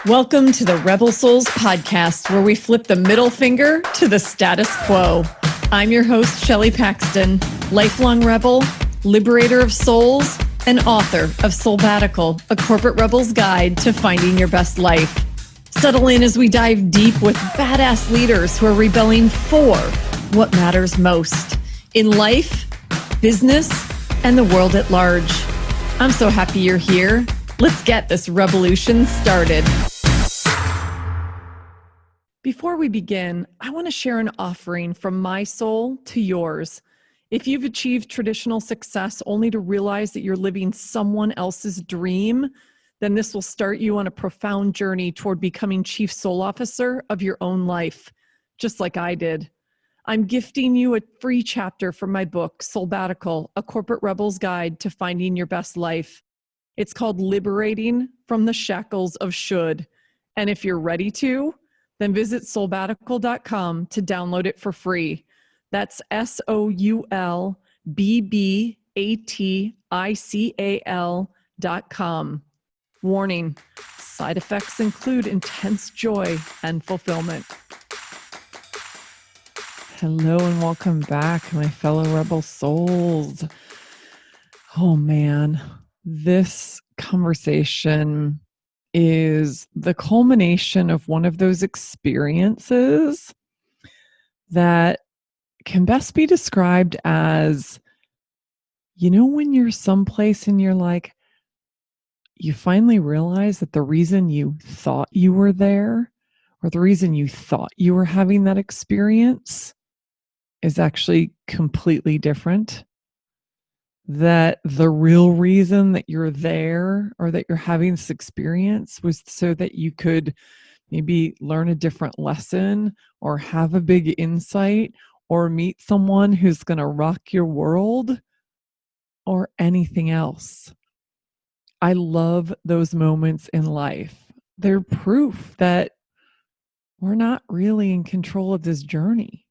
Welcome to the Rebel Souls podcast, where we flip the middle finger to the status quo. I'm your host, Shelley Paxton, lifelong rebel, liberator of souls, and author of Soulbatical, a corporate rebel's guide to finding your best life. Settle in as we dive deep with badass leaders who are rebelling for what matters most in life, business, and the world at large. I'm so happy you're here. Let's get this revolution started. Before we begin, I want to share an offering from my soul to yours. If you've achieved traditional success only to realize that you're living someone else's dream, then this will start you on a profound journey toward becoming chief soul officer of your own life, just like I did. I'm gifting you a free chapter from my book, Soulbatical, a corporate rebel's guide to finding your best life. It's called Liberating from the Shackles of Should. And if you're ready to, then visit soulbatical.com to download it for free. That's SOULBATICAL.com. Warning, side effects include intense joy and fulfillment. Hello and welcome back, my fellow rebel souls. Oh man, this conversation is the culmination of one of those experiences that can best be described as, when you're someplace and you're like, you finally realize that the reason you thought you were there, or the reason you thought you were having that experience, is actually completely different. That the real reason that you're there or that you're having this experience was so that you could maybe learn a different lesson or have a big insight or meet someone who's going to rock your world or anything else. I love those moments in life. They're proof that we're not really in control of this journey.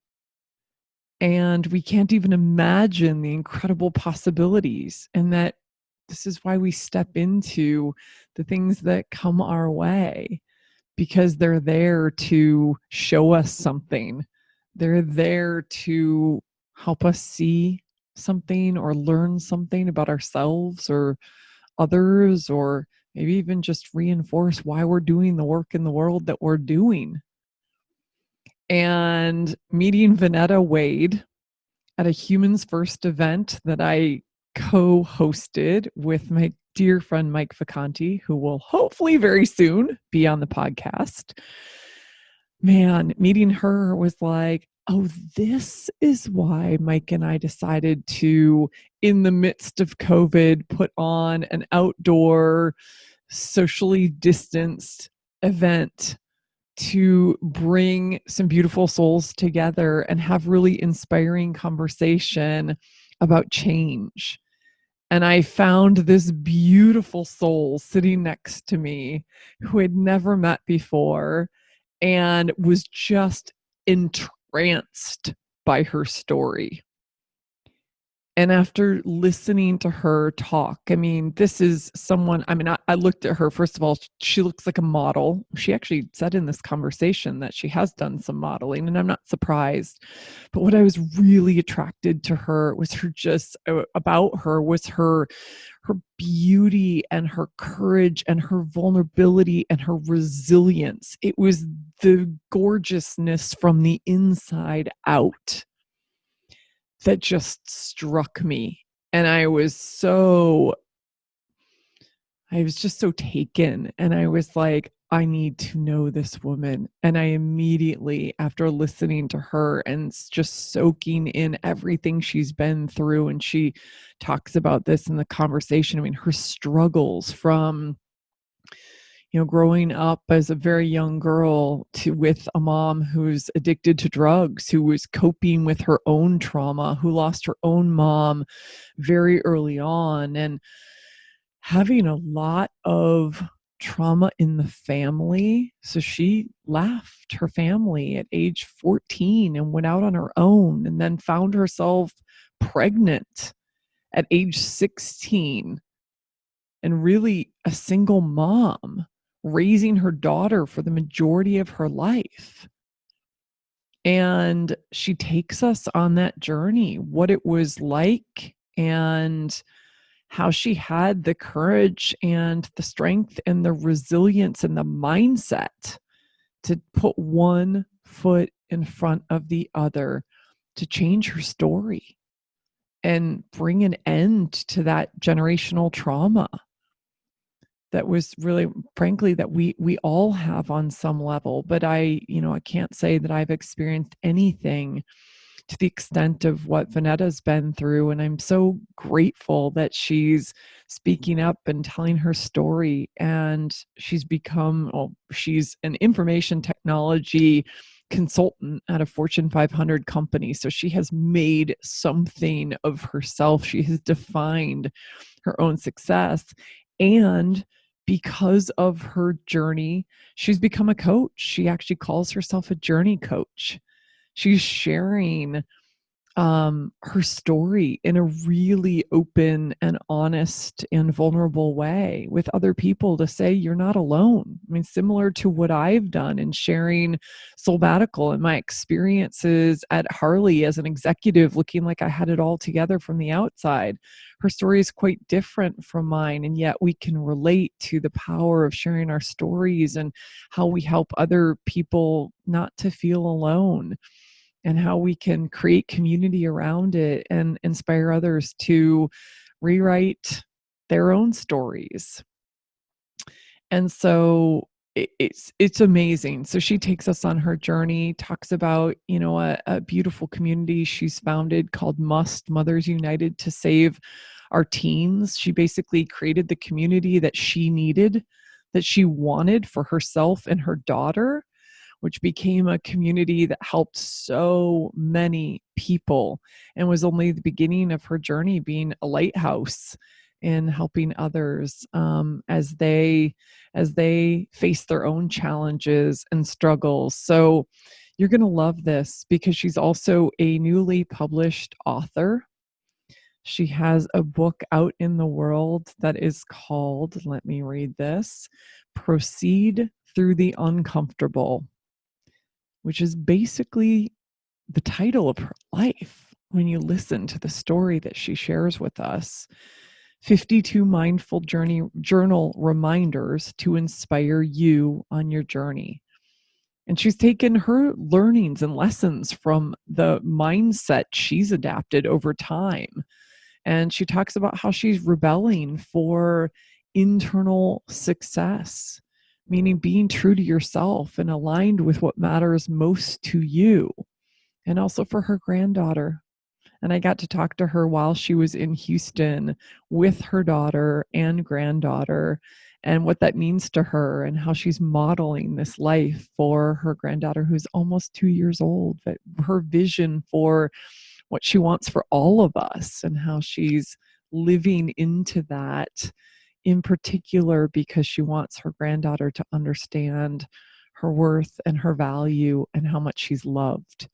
And we can't even imagine the incredible possibilities, and that this is why we step into the things that come our way, because they're there to show us something. They're there to help us see something or learn something about ourselves or others, or maybe even just reinforce why we're doing the work in the world that we're doing. And meeting Vonetta Wade at a Humans First event that I co-hosted with my dear friend Mike Vacanti, who will hopefully very soon be on the podcast. Man, meeting her was like, oh, this is why Mike and I decided to, in the midst of COVID, put on an outdoor, socially distanced event to bring some beautiful souls together and have really inspiring conversation about change. And I found this beautiful soul sitting next to me who had never met before and was just entranced by her story. And after listening to her talk, this is someone, I looked at her, first of all, she looks like a model. She actually said in this conversation that she has done some modeling, and I'm not surprised. But what I was really attracted to her was her beauty and her courage and her vulnerability and her resilience. It was the gorgeousness from the inside out that just struck me. And I was just so taken. And I was like, I need to know this woman. And I immediately, after listening to her and just soaking in everything she's been through, and she talks about this in the conversation, her struggles from growing up as a very young girl with a mom who's addicted to drugs, who was coping with her own trauma, who lost her own mom very early on, and having a lot of trauma in the family. So she left her family at age 14 and went out on her own, and then found herself pregnant at age 16 and really a single mom raising her daughter for the majority of her life. And she takes us on that journey, what it was like, and how she had the courage and the strength and the resilience and the mindset to put one foot in front of the other to change her story and bring an end to that generational trauma that was really, frankly, that we all have on some level. But I can't say that I've experienced anything to the extent of what Vonetta's been through. And I'm so grateful that she's speaking up and telling her story. And she's an information technology consultant at a Fortune 500 company. So she has made something of herself. She has defined her own success. And because of her journey, she's become a coach. She actually calls herself a journey coach. She's sharing her story in a really open and honest and vulnerable way with other people to say, you're not alone. I mean, similar to what I've done in sharing Soulbatical and my experiences at Harley as an executive, looking like I had it all together from the outside. Her story is quite different from mine, and yet we can relate to the power of sharing our stories and how we help other people not to feel alone, and how we can create community around it and inspire others to rewrite their own stories. And so it's amazing. So she takes us on her journey, talks about, a beautiful community she's founded called Mothers United to save our teens. She basically created the community that she needed, that she wanted for herself and her daughter, which became a community that helped so many people and was only the beginning of her journey, being a lighthouse in helping others as they face their own challenges and struggles. So you're going to love this because she's also a newly published author. She has a book out in the world that is called, let me read this, Proceed Through the Uncomfortable, which is basically the title of her life when you listen to the story that she shares with us. 52 mindful journal reminders to inspire you on your journey. And she's taken her learnings and lessons from the mindset she's adapted over time. And she talks about how she's rebelling for internal success, meaning being true to yourself and aligned with what matters most to you, and also for her granddaughter. And I got to talk to her while she was in Houston with her daughter and granddaughter, and what that means to her and how she's modeling this life for her granddaughter, who's almost 2 years old, but her vision for what she wants for all of us and how she's living into that, in particular because she wants her granddaughter to understand her worth and her value and how much she's loved.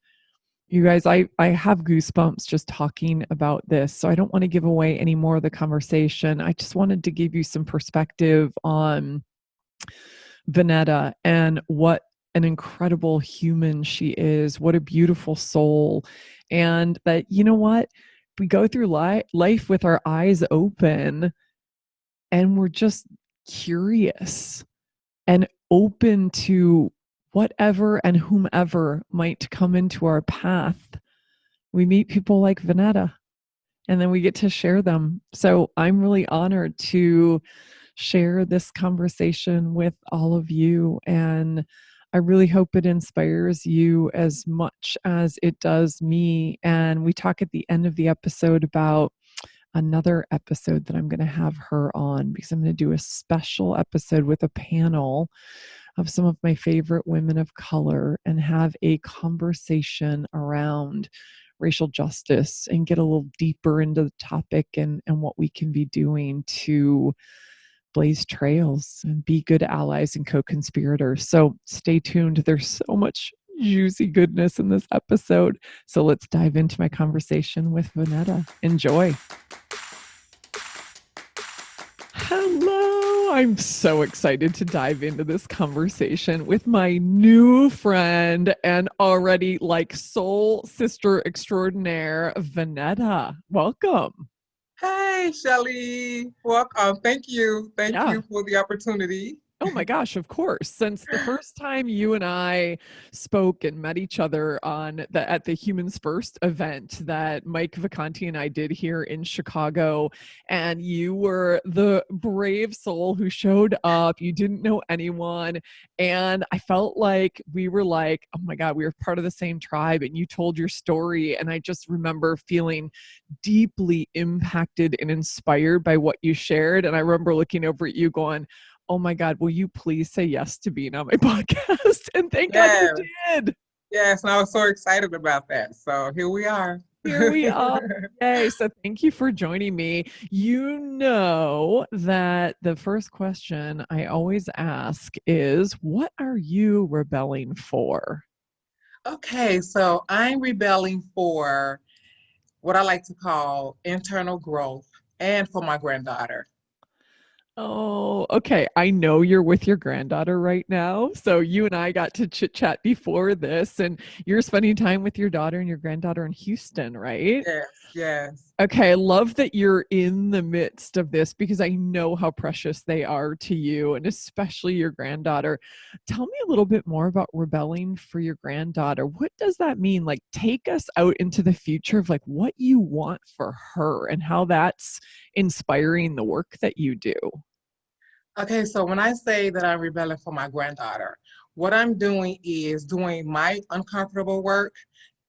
You guys, I have goosebumps just talking about this, so I don't want to give away any more of the conversation. I just wanted to give you some perspective on Vonetta and what an incredible human she is, what a beautiful soul, and that, you know what, we go through life with our eyes open and we're just curious and open to whatever and whomever might come into our path. We meet people like Vonetta, and then we get to share them. So I'm really honored to share this conversation with all of you, and I really hope it inspires you as much as it does me. And we talk at the end of the episode about another episode that I'm going to have her on, because I'm going to do a special episode with a panel of some of my favorite women of color and have a conversation around racial justice and get a little deeper into the topic and what we can be doing to blaze trails and be good allies and co-conspirators. So stay tuned. There's so much juicy goodness in this episode. So let's dive into my conversation with Vonetta. Enjoy. Hello. I'm so excited to dive into this conversation with my new friend and already like soul sister extraordinaire, Vonetta. Welcome. Hey, Shelley. Welcome. Thank you. Thank Yeah. you for the opportunity. Oh my gosh, of course. Since the first time you and I spoke and met each other on the at the Humans First event that Mike Vacanti and I did here in Chicago, and you were the brave soul who showed up. You didn't know anyone, and I felt like we were like, oh my God, we were part of the same tribe, and you told your story, and I just remember feeling deeply impacted and inspired by what you shared. And I remember looking over at you going, oh my God, will you please say yes to being on my podcast? And thank God you Yes, did. yes. And I was so excited about that. So here we are. Here we are. Yay. So thank you for joining me. You know that the first question I always ask is, what are you rebelling for? Okay, so I'm rebelling for what I like to call internal growth and for my granddaughter. Oh, okay. I know you're with your granddaughter right now. So you and I got to chit chat before this, and you're spending time with your daughter and your granddaughter in Houston, right? Yes, yes. Okay, I love that you're in the midst of this because I know how precious they are to you and especially your granddaughter. Tell me a little bit more about rebelling for your granddaughter. What does that mean? Like, take us out into the future of like what you want for her and how that's inspiring the work that you do. Okay, so when I say that I'm rebelling for my granddaughter, what I'm doing is doing my uncomfortable work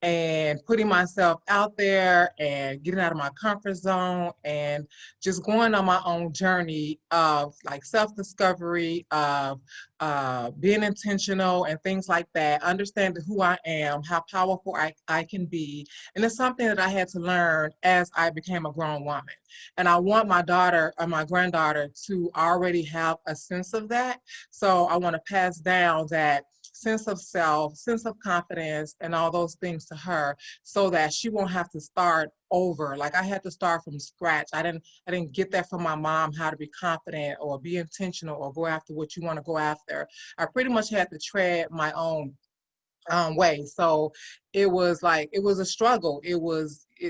and putting myself out there and getting out of my comfort zone and just going on my own journey of like self-discovery, of being intentional and things like that, understanding who I am, how powerful I can be. And it's something that I had to learn as I became a grown woman. And I want my daughter or my granddaughter to already have a sense of that. So I want to pass down that sense of self, sense of confidence, and all those things to her so that she won't have to start over. Like I had to start from scratch. I didn't get that from my mom, how to be confident or be intentional or go after what you want to go after. I pretty much had to tread my own way. So it was a struggle.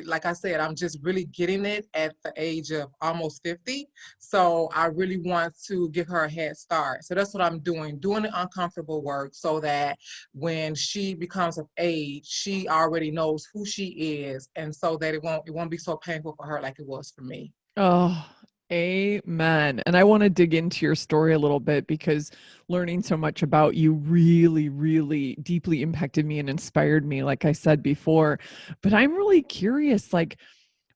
Like I said, I'm just really getting it at the age of almost 50. So I really want to give her a head start. So that's what I'm doing the uncomfortable work so that when she becomes of age, she already knows who she is. And so that it won't be so painful for her like it was for me. Oh, amen. And I want to dig into your story a little bit because learning so much about you really, really deeply impacted me and inspired me, like I said before. But I'm really curious, like,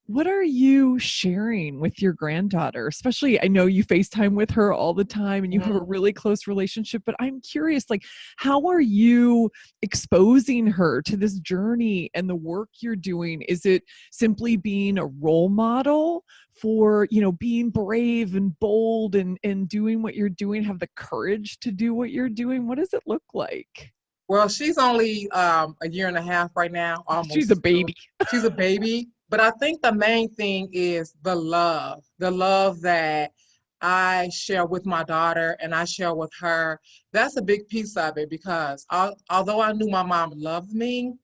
what are you sharing with your granddaughter? Especially, I know you FaceTime with her all the time and you have a Mhm. really close relationship, but I'm curious, like, how are you exposing her to this journey and the work you're doing? Is it simply being a role model for, being brave and bold and doing what you're doing, have the courage to do what you're doing? What does it look like? Well, she's only a year and a half right now, She's a almost two. baby. She's a baby. But I think the main thing is the love that I share with my daughter and I share with her. That's a big piece of it because although I knew my mom loved me,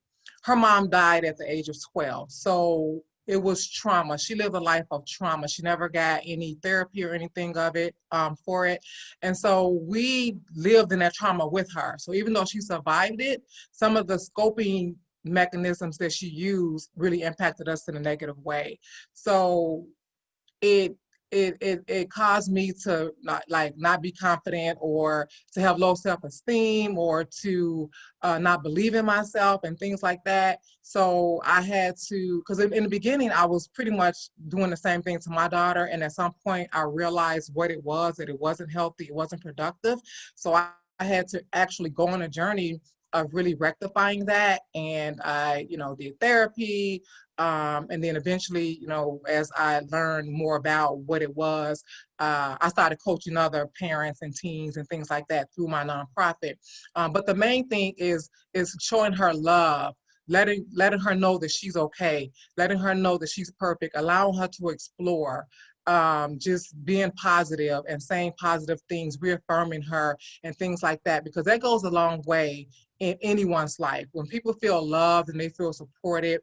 her mom died at the age of 12. So it was trauma. She lived a life of trauma. She never got any therapy or anything of it for it. And so we lived in that trauma with her. So even though she survived it, some of the scoping mechanisms that she used really impacted us in a negative way. So it it caused me to not be confident or to have low self-esteem or to not believe in myself and things like that. So I had to, because in the beginning I was pretty much doing the same thing to my daughter, and at some point I realized what it was, that it wasn't healthy, it wasn't productive. So I had to actually go on a journey of really rectifying that, and I did therapy, and then eventually, as I learned more about what it was, I started coaching other parents and teens and things like that through my nonprofit. But the main thing is showing her love, letting her know that she's okay, letting her know that she's perfect, allowing her to explore. just being positive and saying positive things, reaffirming her and things like that, because that goes a long way in anyone's life. When people feel loved and they feel supported,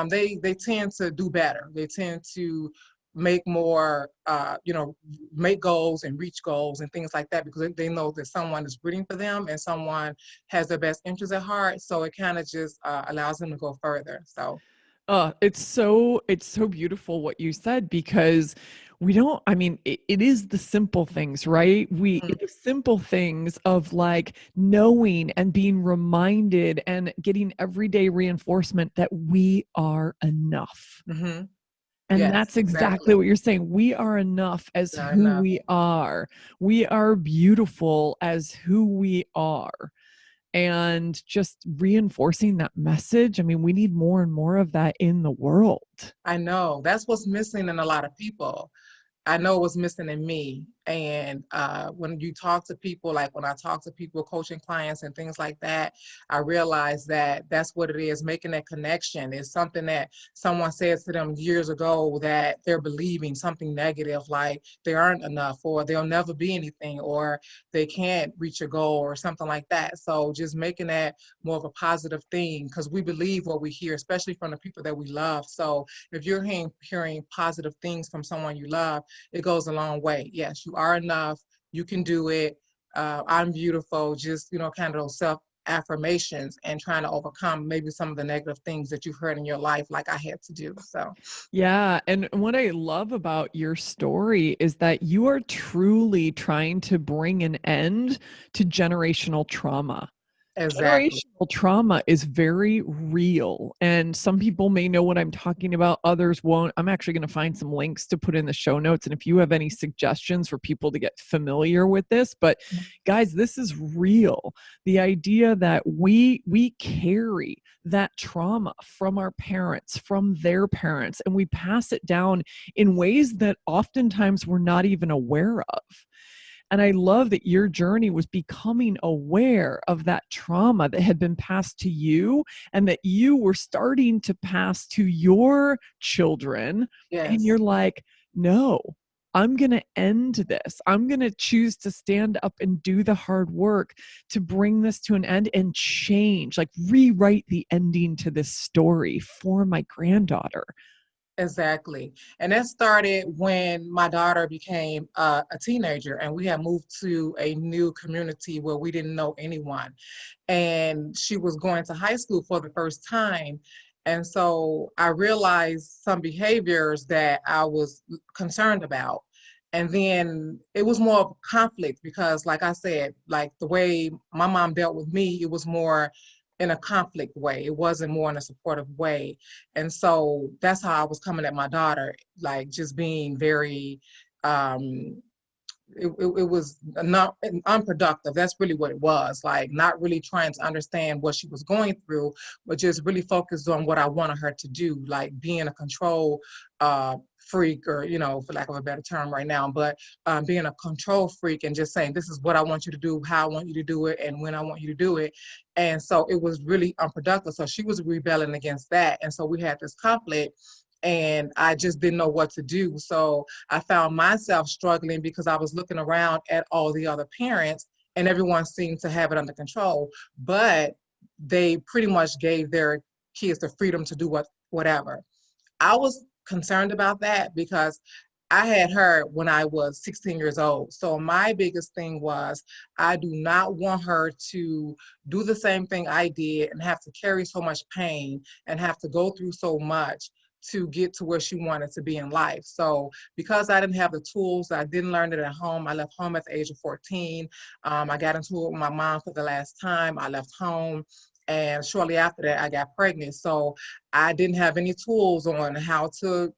they tend to do better. They tend to make more, make goals and reach goals and things like that, because they know that someone is rooting for them and someone has their best interests at heart. So it kind of just allows them to go further. So it's so beautiful what you said, because we don't, I mean, it is the simple things, right? The simple things of like knowing and being reminded and getting everyday reinforcement that we are enough. mm-hmm. And Yes, that's exactly exactly. what you're saying. We are enough as Not who enough. we are. We are beautiful as who we are. And just reinforcing that message. I mean, we need more and more of that in the world. I know that's what's missing in a lot of people. I know what's missing in me. And when you talk to people, like when I talk to people, coaching clients and things like that, I realize that that's what it is. Making that connection is something that someone said to them years ago, that they're believing something negative, like they aren't enough, or they'll never be anything, or they can't reach a goal or something like that. So just making that more of a positive thing, because we believe what we hear, especially from the people that we love. So if you're hearing positive things from someone you love, it goes a long way. Yes, you are enough. You can do it. I'm beautiful. Just, kind of those self affirmations and trying to overcome maybe some of the negative things that you've heard in your life, like I had to do. So, Yeah. And what I love about your story is that you are truly trying to bring an end to generational trauma. exactly. Generational trauma is very real, and some people may know what I'm talking about, others won't. I'm actually going to find some links to put in the show notes, and if you have any suggestions for people to get familiar with this, but guys, this is real. The idea that we carry that trauma from our parents, from their parents, and we pass it down in ways that oftentimes we're not even aware of. And I love that your journey was becoming aware of that trauma that had been passed to you, and that you were starting to pass to your children. And Yes, you're like, no, I'm going to end this. I'm going to choose to stand up and do the hard work to bring this to an end and change, like rewrite the ending to this story for my granddaughter. exactly. And that started when my daughter became a teenager, and we had moved to a new community where we didn't know anyone. And she was going to high school for the first time. And so I realized some behaviors that I was concerned about. And then it was more of conflict, because, like I said, like the way my mom dealt with me, it was more in a conflict way. It wasn't more in a supportive way. And so that's how I was coming at my daughter, like just being very, um, it was not unproductive. That's really what it was, like not really trying to understand what she was going through, but just really focused on what I wanted her to do, like being a control freak, or for lack of a better term right now, but being a control freak and just saying, this is what I want you to do, how I want you to do it, and when I want you to do it. And so it was really unproductive. So she was rebelling against that, and so we had this conflict, and I just didn't know what to do. So I found myself struggling, because I was looking around at all the other parents, and everyone seemed to have it under control, but they pretty much gave their kids the freedom to do whatever. I was concerned about that, because I had her when I was 16 years old. So my biggest thing was, I do not want her to do the same thing I did and have to carry so much pain and have to go through so much to get to where she wanted to be in life. So because I didn't have the tools, I didn't learn it at home. I left home at the age of 14. I got into it with my mom for the last time. I left home. And shortly after that, I got pregnant. So I didn't have any tools on how to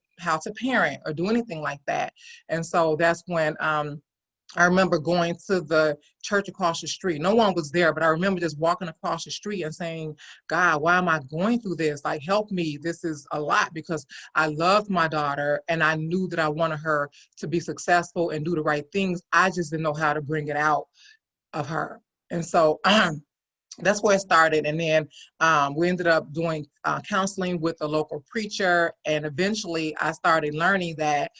parent or do anything like that. And so that's when I remember going to the church across the street. No one was there, but I remember just walking across the street and saying, God, why am I going through this? Like, help me. This is a lot, because I loved my daughter and I knew that I wanted her to be successful and do the right things. I just didn't know how to bring it out of her. And so that's where it started. And then we ended up doing counseling with a local preacher. And eventually I started learning that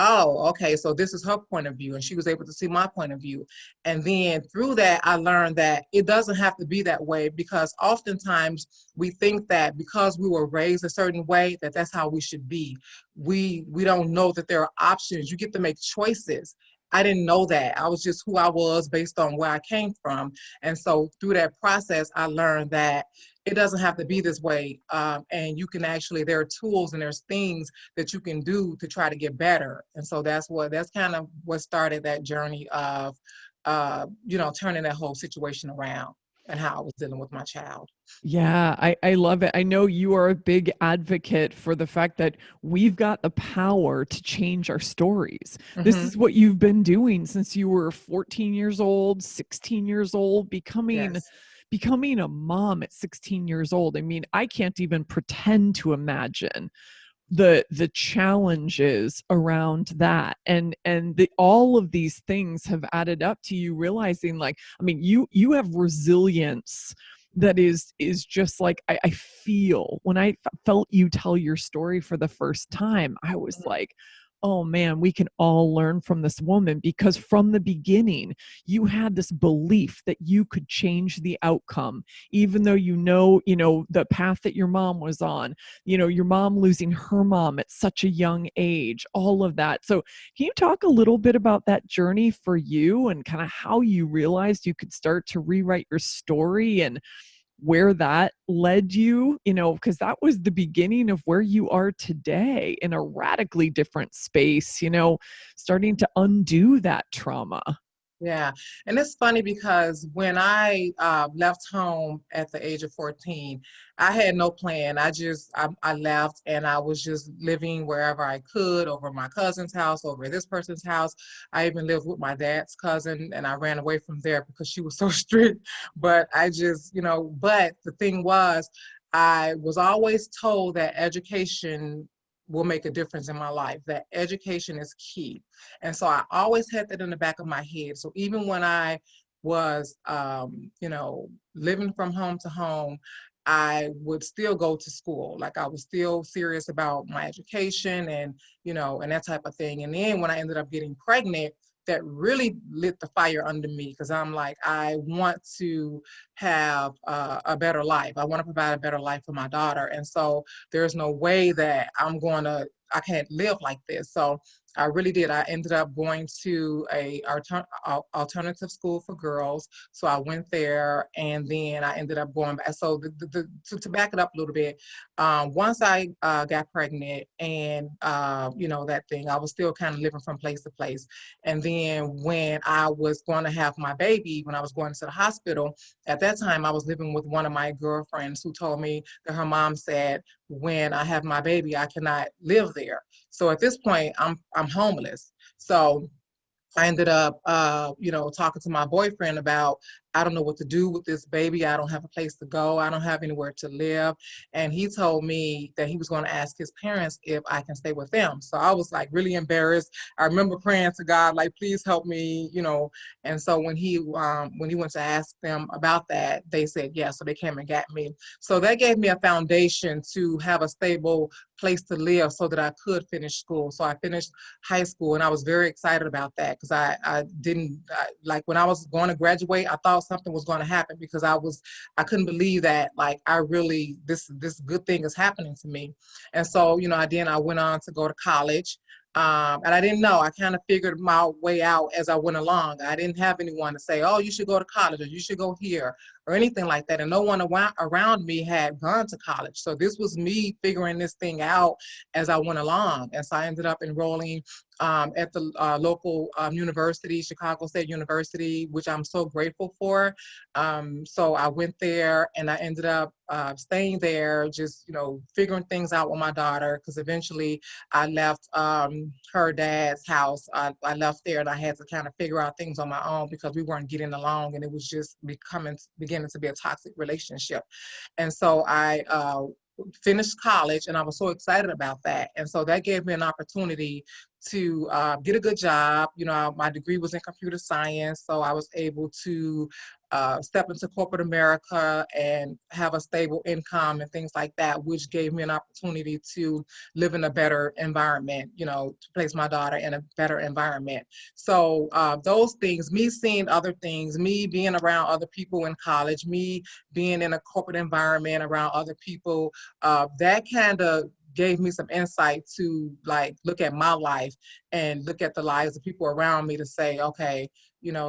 oh, okay, so this is her point of view, and she was able to see my point of view. And then through that, I learned that it doesn't have to be that way, because oftentimes we think that because we were raised a certain way, that that's how we should be. We don't know that there are options. You get to make choices. I didn't know that. I was just who I was based on where I came from. And so through that process, I learned that it doesn't have to be this way. And you can actually, there are tools and there's things that you can do to try to get better. And so that's kind of what started that journey of, turning that whole situation around and how I was dealing with my child. Yeah, I love it. I know you are a big advocate for the fact that we've got the power to change our stories. This Hmm. is what you've been doing since you were 14 years old, 16 years old, Yes. becoming a mom at 16 years old. I mean, I can't even pretend to imagine the challenges around that, and the all of these things have added up to you realizing, like, I mean, you have resilience that is just like, I feel when I felt you tell your story for the first time, I was Mhm. like, oh man, we can all learn from this woman, because from the beginning you had this belief that you could change the outcome, even though the path that your mom was on, your mom losing her mom at such a young age, all of that. So can you talk a little bit about that journey for you and kind of how you realized you could start to rewrite your story and where that led you, because that was the beginning of where you are today in a radically different space, starting to undo that trauma. Yeah, and it's funny because when I left home at the age of 14, I had no plan. I left and I was just living wherever I could, over my cousin's house, over this person's house. I even lived with my dad's cousin, and I ran away from there because she was so strict. But but the thing was, I was always told that education will make a difference in my life, that education is key. And so I always had that in the back of my head. So even when I was, living from home to home, I would still go to school. Like, I was still serious about my education and that type of thing. And then when I ended up getting pregnant, that really lit the fire under me, because I'm like, I want to have a better life. I want to provide a better life for my daughter. And so there's no way that I can't live like this. So I really did. I ended up going to a alternative school for girls. So I went there, and then I ended up going back. So to back it up a little bit, once I got pregnant and, that thing, I was still kind of living from place to place. And then when I was going to have my baby, when I was going to the hospital, at that time I was living with one of my girlfriends who told me that her mom said, when I have my baby, I cannot live there. So at this point, I'm homeless. So I ended up, talking to my boyfriend about, I don't know what to do with this baby. I don't have a place to go. I don't have anywhere to live. And he told me that he was going to ask his parents if I can stay with them. So I was like really embarrassed. I remember praying to God, like, please help me. And so when he went to ask them about that, they said yes. So they came and got me. So that gave me a foundation to have a stable place to live so that I could finish school. So I finished high school, and I was very excited about that, because I didn't like, when I was going to graduate, I thought something was going to happen, because I couldn't believe that, like, I really, this good thing is happening to me. And so I went on to go to college. And I didn't know. I kind of figured my way out as I went along. I didn't have anyone to say, oh, you should go to college, or you should go here, or anything like that. And no one around me had gone to college. So this was me figuring this thing out as I went along. And so I ended up enrolling at the local university, Chicago State University, which I'm so grateful for. So I went there, and I ended up staying there, just, figuring things out with my daughter, because eventually I left her dad's house. I left there, and I had to kind of figure out things on my own, because we weren't getting along, and it was just beginning to be a toxic relationship. And so I finished college, and I was so excited about that. And so that gave me an opportunity to get a good job. My degree was in computer science, so I was able to step into corporate America and have a stable income and things like that, which gave me an opportunity to live in a better environment, to place my daughter in a better environment. So those things, me seeing other things, me being around other people in college, me being in a corporate environment around other people, that kind of gave me some insight to like look at my life and look at the lives of people around me to say, okay,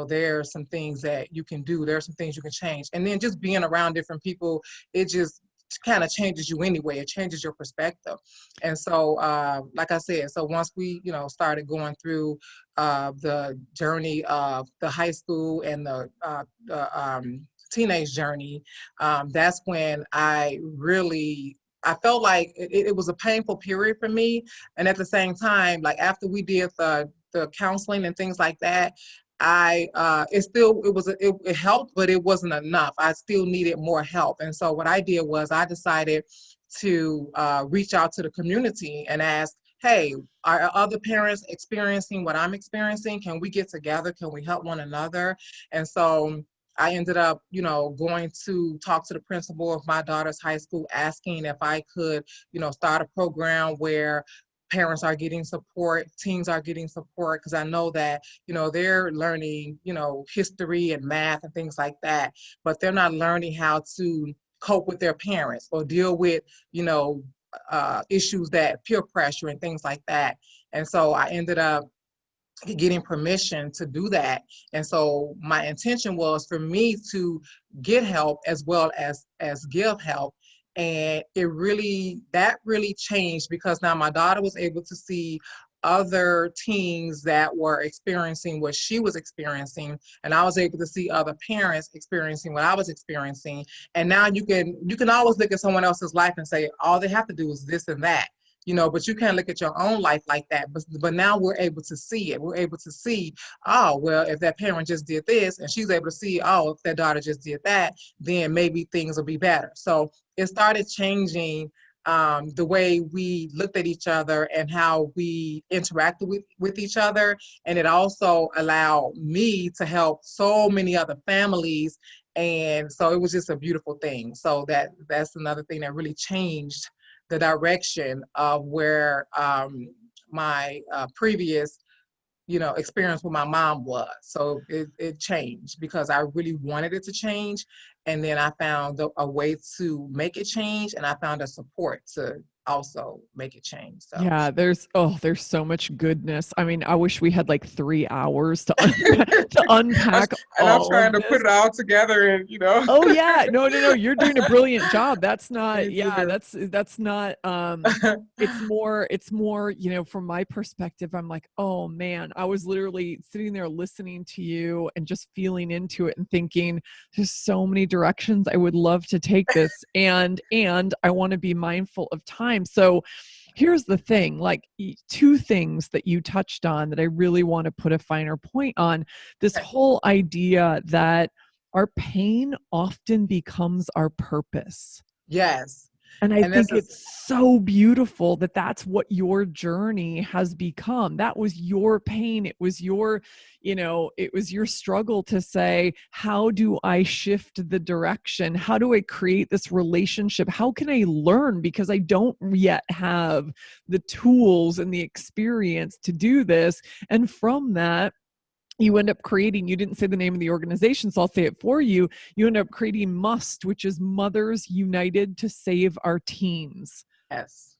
there are some things that you can do. There are some things you can change. And then just being around different people, it just kind of changes you anyway. It changes your perspective. And so, like I said, so once we, started going through the journey of the high school and the teenage journey, that's when I felt like it was a painful period for me. And at the same time, like after we did the counseling and things like that, it helped, but it wasn't enough. I still needed more help. And so what I did was I decided to reach out to the community and ask, hey, are other parents experiencing what I'm experiencing? Can we get together? Can we help one another? And so I ended up, going to talk to the principal of my daughter's high school, asking if I could, start a program where parents are getting support, teens are getting support, because I know that, they're learning, history and math and things like that, but they're not learning how to cope with their parents or deal with, issues that peer pressure and things like that. And so I ended up getting permission to do that. And so my intention was for me to get help as well as give help. And that really changed, because now my daughter was able to see other teens that were experiencing what she was experiencing, and I was able to see other parents experiencing what I was experiencing. And now you can always look at someone else's life and say all they have to do is this and that, but you can't look at your own life like that. But now we're able to see it. We're able to see, oh, well, if that parent just did this, and she's able to see, oh, if that daughter just did that, then maybe things will be better. So it started changing the way we looked at each other and how we interacted with each other. And it also allowed me to help so many other families. And so it was just a beautiful thing. So that's another thing that really changed the direction of where my previous, experience with my mom was. So it changed because I really wanted it to change. And then I found a way to make it change, and I found a support to also make it change. So Yeah, there's so much goodness. I mean, I wish we had like 3 hours to unpack and I'm all trying of to put this. it all together, and Oh yeah, no, you're doing a brilliant job. That's not, Thank yeah, you. that's not, it's more, from my perspective, I'm like, oh man, I was literally sitting there listening to you and just feeling into it and thinking, there's so many directions I would love to take this, and I want to be mindful of time. So here's the thing, like two things that you touched on that I really want to put a finer point on. This whole idea that our pain often becomes our purpose. Yes. And I And this think is it's so beautiful that that's what your journey has become. That was your pain. It was your, it was your struggle to say, how do I shift the direction? How do I create this relationship? How can I learn? Because I don't yet have the tools and the experience to do this. And from that, you end up creating, you didn't say the name of the organization, so I'll say it for you. You end up creating MUST, which is Mothers United to Save Our Teens. yes.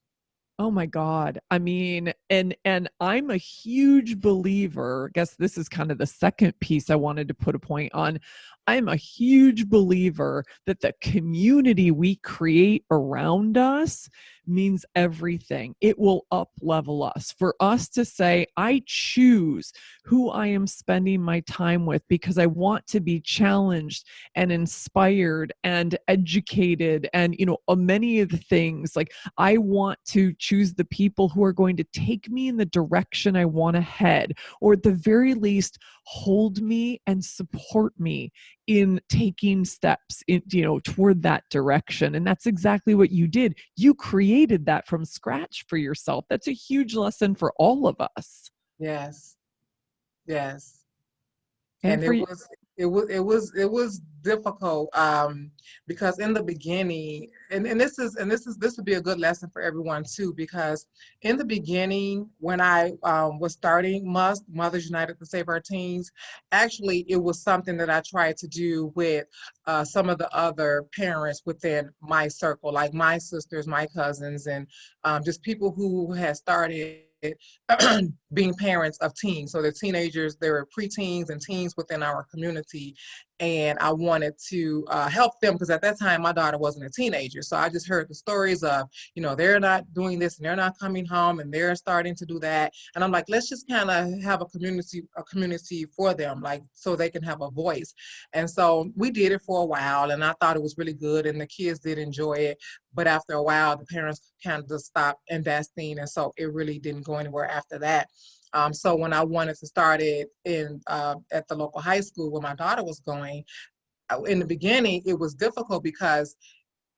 Oh my God. I mean, and I'm a huge believer. I guess this is kind of the second piece I wanted to put a point on. I'm a huge believer that the community we create around us means everything. It will up level us. For us to say, I choose who I am spending my time with because I want to be challenged and inspired and educated, and many of the things, like I want to choose the people who are going to take me in the direction I want to head, or at the very least hold me and support me in taking steps in, toward that direction. And that's exactly what you did. You created that from scratch for yourself. That's a huge lesson for all of us. Yes. Yes. And And for it was difficult, because in the beginning, and this would be a good lesson for everyone too, because in the beginning when I was starting Mothers United to Save Our Teens, actually it was something that I tried to do with some of the other parents within my circle, like my sisters, my cousins, and just people who had started being parents of teens. So the teenagers, there were preteens and teens within our community. And I wanted to help them because at that time my daughter wasn't a teenager. So I just heard the stories of, they're not doing this and they're not coming home and they're starting to do that. And I'm like, let's just kind of have a community for them, like so they can have a voice. And so we did it for a while and I thought it was really good and the kids did enjoy it. But after a while, the parents kind of just stopped investing. And so it really didn't go anywhere after that. So when I wanted to start it at the local high school where my daughter was going, in the beginning, it was difficult because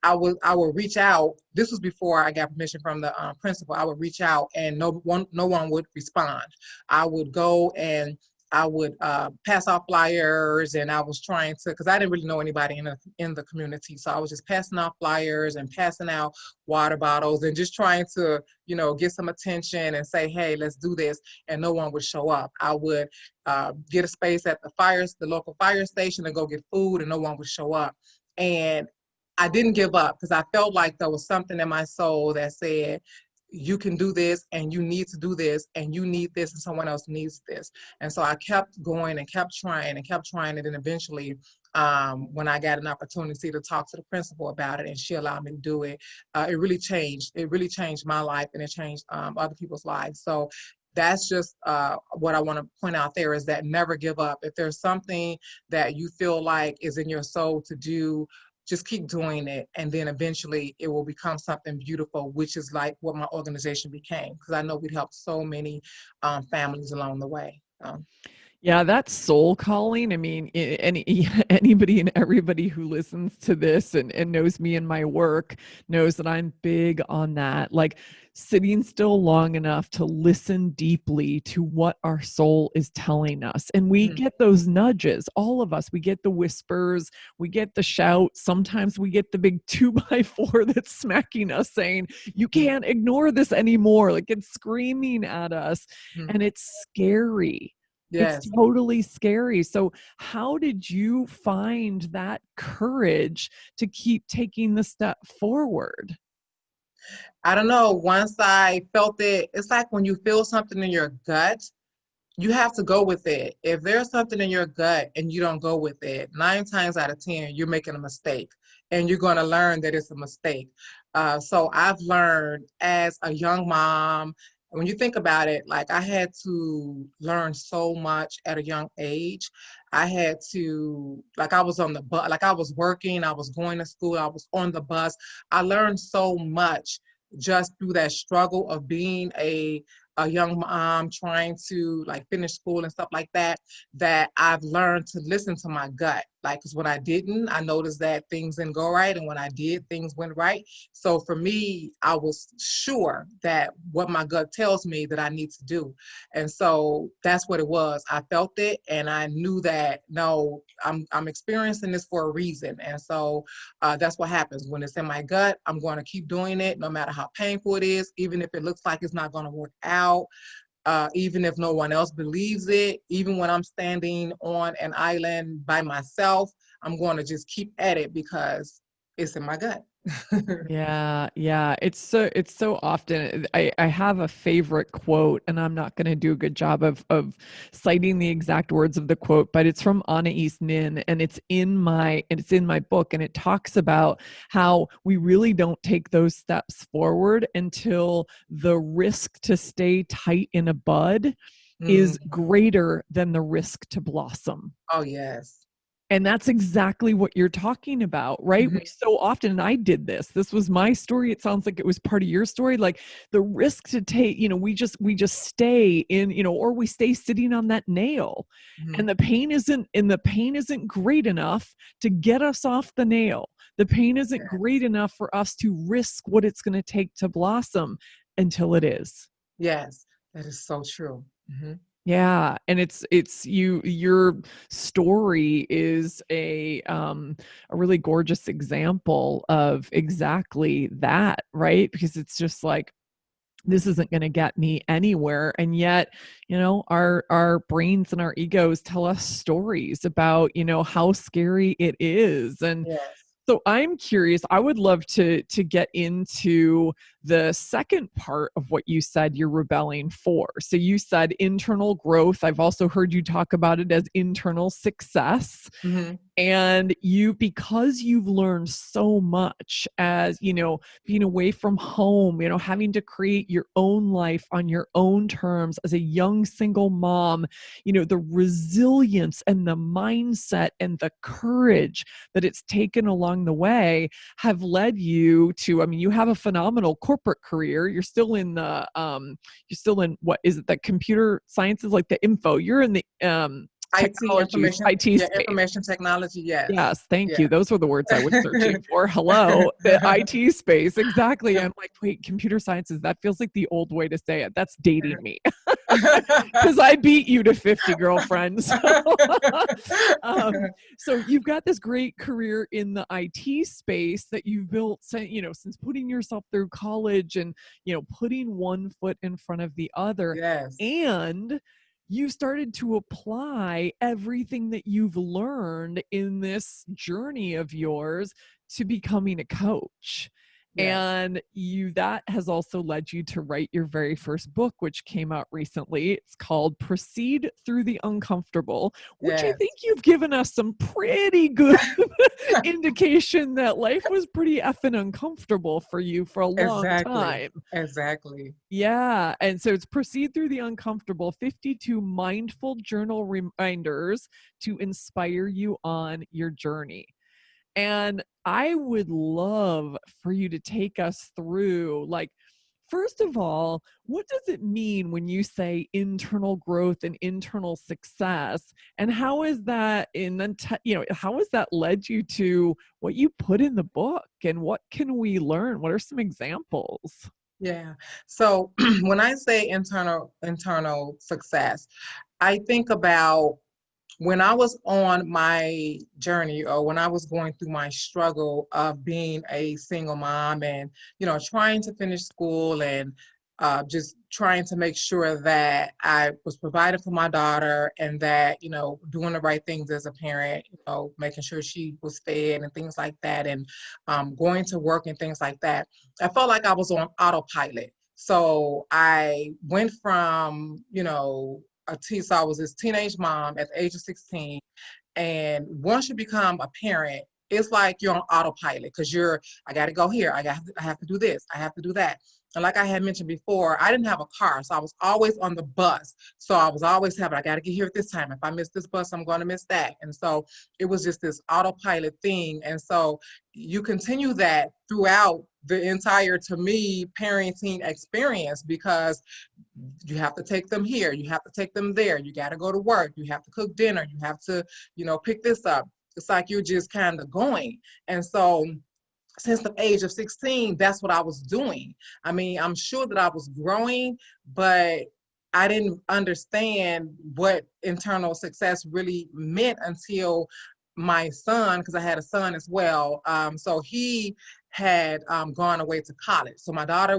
I would reach out. This was before I got permission from the principal. I would reach out and no one would respond. I would go and I would pass out flyers, and I was trying to, because I didn't really know anybody in the community, so I was just passing out flyers and passing out water bottles and just trying to get some attention and say, hey, let's do this, and no one would show up. I would get a space at the local fire station, and go get food, and no one would show up. And I didn't give up because I felt like there was something in my soul that said, you can do this and you need to do this and you need this and someone else needs this. And so I kept going and kept trying and then eventually when I got an opportunity to talk to the principal about it and she allowed me to do it, it really changed my life and it changed other people's lives. So that's just what I want to point out there, is that never give up. If there's something that you feel like is in your soul to do, just keep doing it, and then eventually it will become something beautiful, which is like what my organization became, because I know we'd helped so many families along the way. Yeah, that's soul calling. I mean, anybody and everybody who listens to this and knows me and my work knows that I'm big on that. Like sitting still long enough to listen deeply to what our soul is telling us. And we get those nudges, all of us. We get the whispers, we get the shout. Sometimes we get the big 2x4 that's smacking us saying, you can't ignore this anymore. Like it's screaming at us. And it's scary. Yes. It's totally scary. So how did you find that courage to keep taking the step forward? I don't know. Once I felt it, it's like when you feel something in your gut, you have to go with it. If there's something in your gut and you don't go with it, 9 times out of 10, you're making a mistake and you're going to learn that it's a mistake. So I've learned as a young mom, when you think about it, like I had to learn so much at a young age. I had to, like I was on the bus, like I was working, I was going to school, I was on the bus. I learned so much just through that struggle of being a young mom trying to like finish school and stuff like that, that I've learned to listen to my gut. Like, because when I didn't, I noticed that things didn't go right. And when I did, things went right. So for me, I was sure that what my gut tells me that I need to do. And so that's what it was. I felt it and I knew that, no, I'm experiencing this for a reason. And so that's what happens. When it's in my gut, I'm going to keep doing it no matter how painful it is, even if it looks like it's not going to work out. Even if no one else believes it, even when I'm standing on an island by myself, I'm going to just keep at it because it's in my gut. Yeah. It's so often I have a favorite quote, and I'm not going to do a good job of citing the exact words of the quote, but it's from Anais Nin, and it's in my book, and it talks about how we really don't take those steps forward until the risk to stay tight in a bud is greater than the risk to blossom. Oh, yes. And that's exactly what you're talking about, right? We Mhm. so often, and I did this. This was my story. It sounds like it was part of your story. Like the risk to take, we just stay in, or we stay sitting on that nail. Mhm. And the pain isn't great enough to get us off the nail. The pain isn't great Yes. enough for us to risk what it's going to take to blossom until it is. Yes, that is so true. Mhm. Yeah, and your story is a really gorgeous example of exactly that, right? Because it's just like this isn't going to get me anywhere, and yet, our brains and our egos tell us stories about, how scary it is. And Yes. so I'm curious, I would love to get into the second part of what you said you're rebelling for. So you said internal growth. I've also heard you talk about it as internal success. Mhm. And because you've learned so much as, being away from home, having to create your own life on your own terms as a young single mom, the resilience and the mindset and the courage that it's taken along the way have led you to, I mean, you have a phenomenal corporate career. You're still in, what is it, that computer sciences, like the info, you're in the IT technology, information, IT yeah, space. information technology, yes. Yes, thank Yeah. you. Those were the words I was searching for. Hello, the IT space. Exactly. I'm like, wait, computer sciences, that feels like the old way to say it. That's dating me. Because I beat you to 50, girlfriend. Um, so you've got this great career in the IT space that you've built, since putting yourself through college and, putting one foot in front of the other. Yes. And you started to apply everything that you've learned in this journey of yours to becoming a coach. Yes. And that has also led you to write your very first book, which came out recently. It's called Proceed Through the Uncomfortable, which I think Yes. you've given us some pretty good indication that life was pretty effing uncomfortable for you for a long Exactly. time. Exactly. Yeah. And so it's Proceed Through the Uncomfortable, 52 mindful journal reminders to inspire you on your journey. And I would love for you to take us through, like, first of all, what does it mean when you say internal growth and internal success? And how is that how has that led you to what you put in the book? And what can we learn? What are some examples? Yeah. So when I say internal success, I think about when I was on my journey, or when I was going through my struggle of being a single mom and, trying to finish school and just trying to make sure that I was providing for my daughter and that, doing the right things as a parent, making sure she was fed and things like that, and going to work and things like that. I felt like I was on autopilot. So I went from, so I was this teenage mom at the age of 16. And once you become a parent, it's like you're on autopilot because I got to go here. I have to do this. I have to do that. And like I had mentioned before, I didn't have a car. So I was always on the bus. So I was always having, I got to get here at this time. If I miss this bus, I'm going to miss that. And so it was just this autopilot thing. And so you continue that throughout the entire, to me, parenting experience, because you have to take them here, you have to take them there, you got to go to work, you have to cook dinner, you have to, pick this up. It's like you're just kind of going. And so since the age of 16, that's what I was doing. I mean, I'm sure that I was growing, but I didn't understand what internal success really meant until my son, because I had a son as well. So he had gone away to college. So my daughter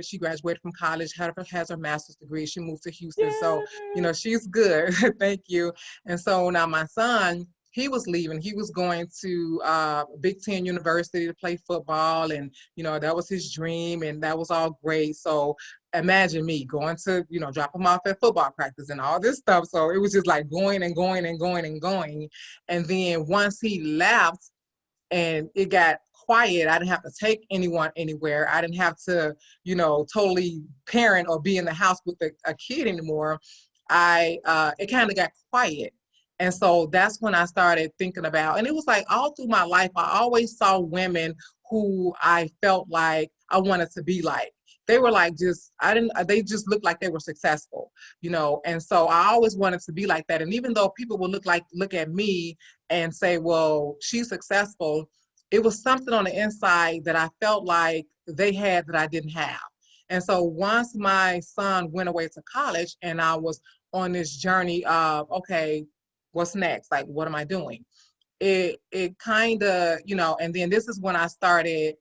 she graduated from college, has her master's degree. She moved to Houston. So, Yay! she's good. Thank you. And so now my son, he was leaving. He was going to Big Ten University to play football, and that was his dream, and that was all great. So imagine me going to drop him off at football practice and all this stuff. So it was just like going and going and going and going. And then once he left and it got quiet, I didn't have to take anyone anywhere. I didn't have to totally parent or be in the house with a kid anymore. It kind of got quiet. And so that's when I started thinking about, and it was like all through my life, I always saw women who I felt like I wanted to be like. They were like they just looked like they were successful, and so I always wanted to be like that. And even though people would look at me and say, well, she's successful, it was something on the inside that I felt like they had that I didn't have. And so once my son went away to college and I was on this journey of, okay, what's next? Like, what am I doing? It kind of, and then this is when I started,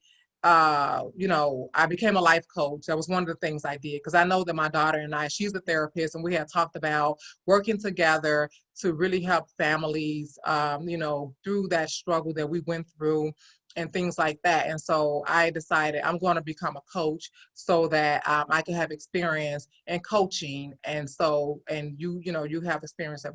I became a life coach. That was one of the things I did, because I know that my daughter and I, she's a therapist, and we had talked about working together to really help families, through that struggle that we went through and things like that. And so I decided I'm going to become a coach so that I can have experience in coaching. And so, and you have experience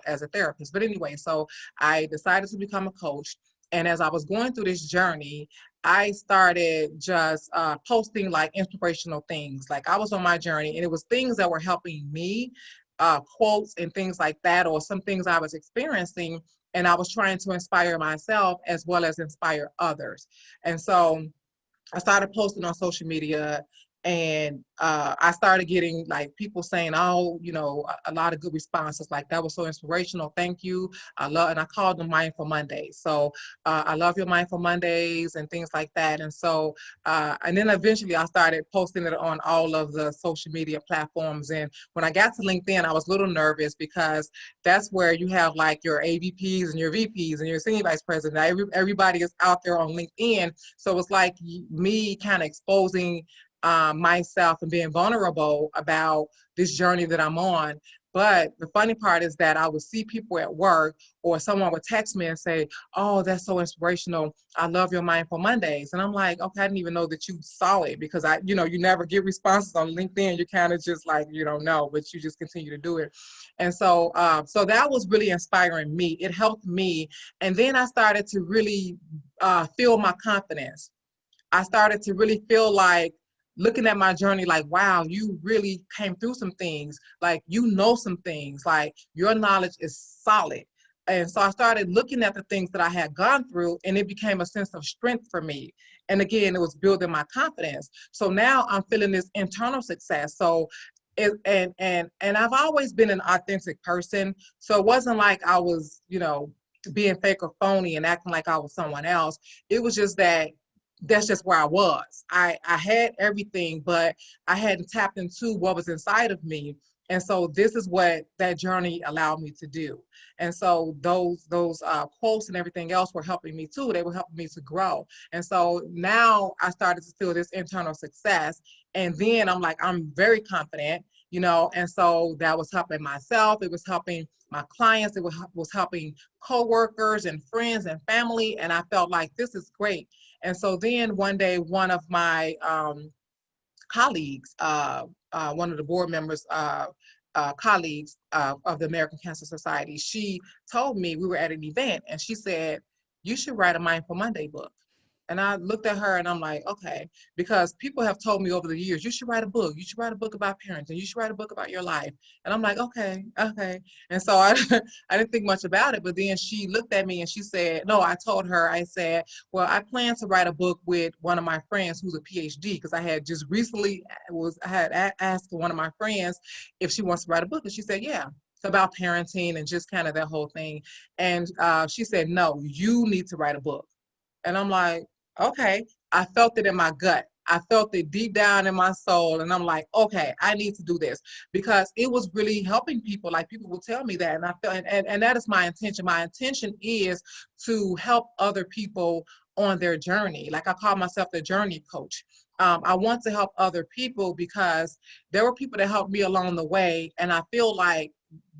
as a therapist. But anyway, so I decided to become a coach. And as I was going through this journey, I started just posting like inspirational things. Like I was on my journey and it was things that were helping me, quotes and things like that, or some things I was experiencing. And I was trying to inspire myself as well as inspire others. And so I started posting on social media, and I started getting like people saying, oh, a lot of good responses. Like, that was so inspirational. Thank you. And I called them Mindful Mondays. So I love your Mindful Mondays and things like that. And so, and then eventually I started posting it on all of the social media platforms. And when I got to LinkedIn, I was a little nervous because that's where you have like your AVPs and your VPs and your senior vice president. Everybody is out there on LinkedIn. So it's like me kind of exposing myself and being vulnerable about this journey that I'm on. But the funny part is that I would see people at work, or someone would text me and say, oh, that's so inspirational. I love your Mindful Mondays. And I'm like, okay, I didn't even know that you saw it, because you never get responses on LinkedIn. You're kind of just like, you don't know, but you just continue to do it. And so, so that was really inspiring me. It helped me. And then I started to really feel my confidence. I started to really feel like, looking at my journey, like, wow, you really came through some things. Like, some things, like your knowledge is solid. And so I started looking at the things that I had gone through, and it became a sense of strength for me. And again, it was building my confidence. So now I'm feeling this internal success. So and I've always been an authentic person. So it wasn't like I was, being fake or phony and acting like I was someone else. It was just that that's just where I was. I had everything, but I hadn't tapped into what was inside of me. And so this is what that journey allowed me to do. And so those quotes and everything else were helping me too. They were helping me to grow. And so now I started to feel this internal success. And then I'm like, I'm very confident, and so that was helping myself. It was helping my clients. It was helping coworkers and friends and family. And I felt like this is great. And so then one day, one of my colleagues, one of the board members, colleagues of the American Cancer Society, she told me, we were at an event, and she said, you should write a Mindful Monday book. And I looked at her and I'm like, okay, because people have told me over the years, you should write a book. You should write a book about parenting. You should write a book about your life. And I'm like, okay. And so I didn't think much about it. But then she looked at me and she said, no, I told her, I said, well, I plan to write a book with one of my friends who's a PhD, because I had just recently asked one of my friends if she wants to write a book. And she said, yeah. It's about parenting and just kind of that whole thing. And she said, no, you need to write a book. And I'm like, okay. I felt it in my gut. I felt it deep down in my soul. And I'm like, okay, I need to do this, because it was really helping people. Like, people will tell me that. And I felt, and that is my intention. My intention is to help other people on their journey. Like, I call myself the journey coach. I want to help other people because there were people that helped me along the way. And I feel like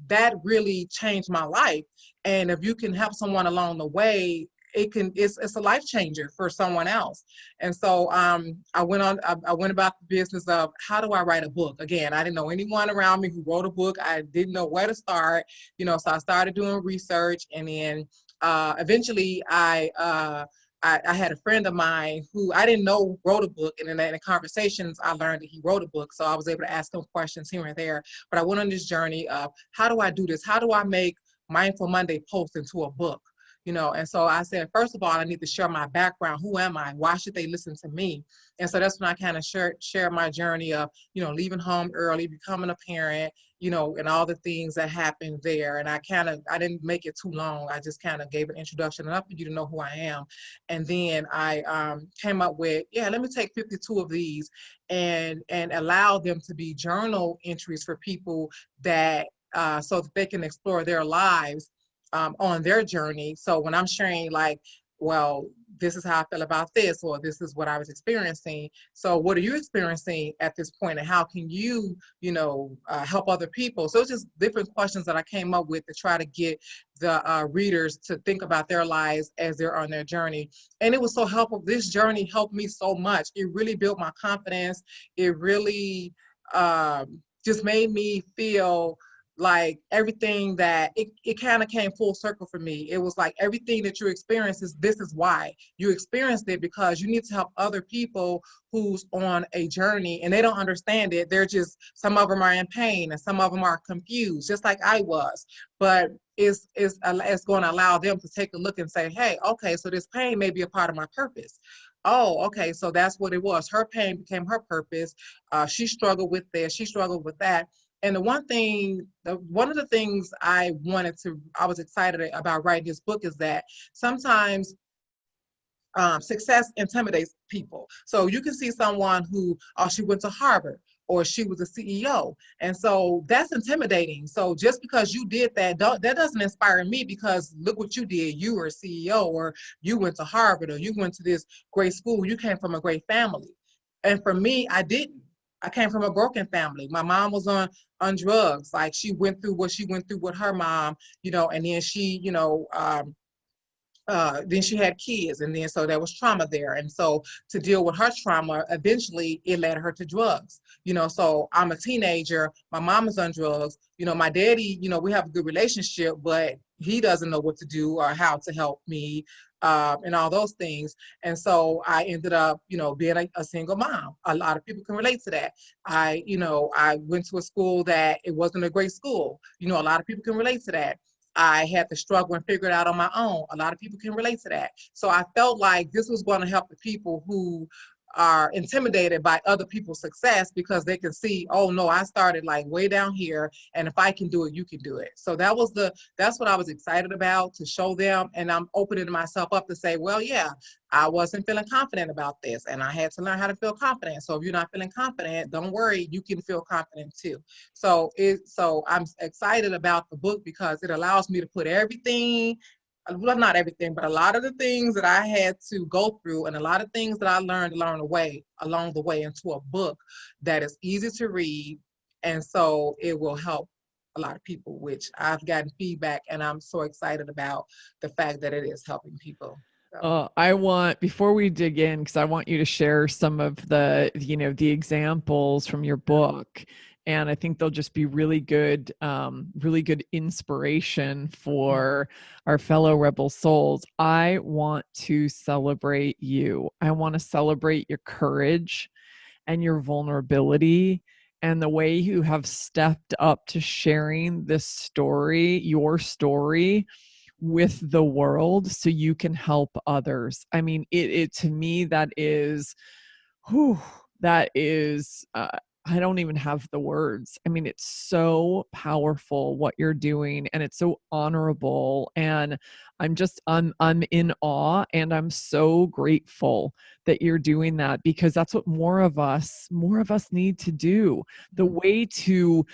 that really changed my life. And if you can help someone along the way, it's a life changer for someone else. And so I went about the business of, how do I write a book? Again, I didn't know anyone around me who wrote a book. I didn't know where to start, so I started doing research. And then eventually I had a friend of mine who I didn't know wrote a book, and in the conversations I learned that he wrote a book. So I was able to ask him questions here and there. But I went on this journey of, how do I do this? How do I make Mindful Monday post into a book. And so I said, first of all, I need to share my background. Who am I? Why should they listen to me? And so that's when I kind of share my journey of, leaving home early, becoming a parent, and all the things that happened there. And I didn't make it too long. I just kind of gave an introduction enough for you to know who I am. And then I came up with, let me take 52 of these and allow them to be journal entries for people that, so that they can explore their lives on their journey. So when I'm sharing, like, well, this is how I feel about this, or this is what I was experiencing. So what are you experiencing at this point, and how can you, help other people? So it's just different questions that I came up with to try to get the readers to think about their lives as they're on their journey. And it was so helpful. This journey helped me so much. It really built my confidence. It really just made me feel like everything that it kind of came full circle for me. It was like everything that you experience this is why you experienced it, because you need to help other people who's on a journey and they don't understand it. They're just, some of them are in pain and some of them are confused, just like I was. But it's going to allow them to take a look and say, hey, okay, so this pain may be a part of my purpose. Oh, okay, so that's what it was. Her pain became her purpose. She struggled with this, she struggled with that. And one of the things I was excited about writing this book is that sometimes success intimidates people. So you can see someone who, she went to Harvard, or she was a CEO. And so that's intimidating. So just because you did that, that doesn't inspire me, because look what you did. You were a CEO, or you went to Harvard, or you went to this great school. You came from a great family. And for me, I didn't. I came from a broken family. My mom was on drugs. Like, she went through what she went through with her mom, and then she, then she had kids, and then so there was trauma there. And so to deal with her trauma, eventually it led her to drugs. So I'm a teenager, my mom is on drugs, my daddy, we have a good relationship, but he doesn't know what to do or how to help me, and all those things. And so I ended up, being a single mom. A lot of people can relate to that. I went to a school that it wasn't a great school. A lot of people can relate to that. I had to struggle and figure it out on my own. A lot of people can relate to that. So I felt like this was going to help the people who are intimidated by other people's success, because they can see, oh no, I started like way down here, and if I can do it, you can do it. So that's what I was excited about, to show them. And I'm opening myself up to say, well, yeah, I wasn't feeling confident about this, and I had to learn how to feel confident. So if you're not feeling confident, don't worry, you can feel confident too. So I'm excited about the book, because it allows me to put everything, well, not everything, but a lot of the things that I had to go through, and a lot of things that I learned along the way into a book that is easy to read. And so it will help a lot of people, which I've gotten feedback, and I'm so excited about the fact that it is helping people. So. Before we dig in, because I want you to share some of the, the examples from your book. And I think they'll just be really good inspiration for our fellow rebel souls. I want to celebrate you. I want to celebrate your courage and your vulnerability, and the way you have stepped up to sharing this story, your story, with the world, so you can help others. I mean, it to me, that is, I don't even have the words. I mean, it's so powerful what you're doing, and it's so honorable. And I'm in awe, and I'm so grateful that you're doing that, because that's what more of us need to do. The way to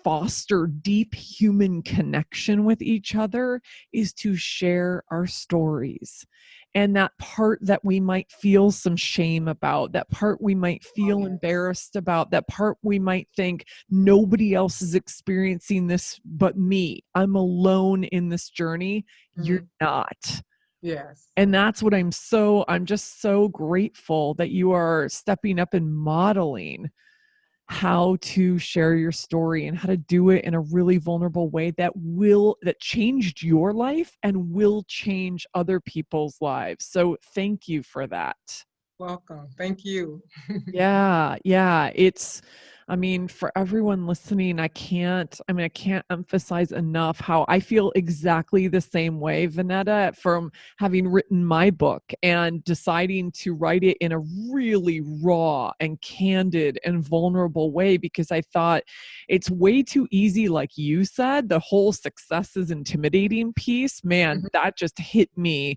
foster deep human connection with each other is to share our stories. And that part that we might feel some shame about, that part we might feel embarrassed about, that part we might think nobody else is experiencing this but me, I'm alone in this journey. You're not. Yes. And that's what I'm just so grateful that you are stepping up and modeling how to share your story, and how to do it in a really vulnerable way that changed your life and will change other people's lives. So thank you for that. welcome. Thank you. Yeah, yeah. I mean, for everyone listening, I can't emphasize enough how I feel exactly the same way, Vonetta, from having written my book and deciding to write it in a really raw and candid and vulnerable way because I thought it's way too easy, like you said, the whole success is intimidating piece. Man, Mhm.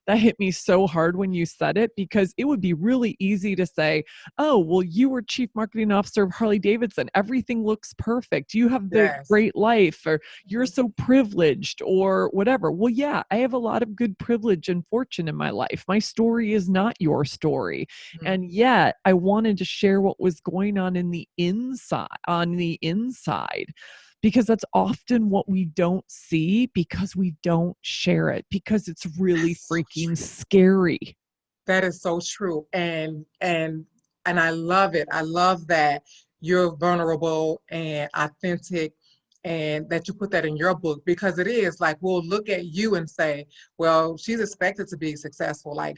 that hit me so hard when you said it because it would be really easy to say, oh, well, you were chief marketing officer of Harley Davidson. Everything looks perfect. You have the Yes. great life, or you're Mhm. so privileged, or whatever. Well, yeah, I have a lot of good privilege and fortune in my life. My story is not your story. Mhm. And yet I wanted to share what was going on the inside because that's often what we don't see because we don't share it because it's really That's so freaking true. scary. That is so true. And I love it. I love that you're vulnerable and authentic and that you put that in your book because it is like we'll look at you and say, well, she's expected to be successful. Like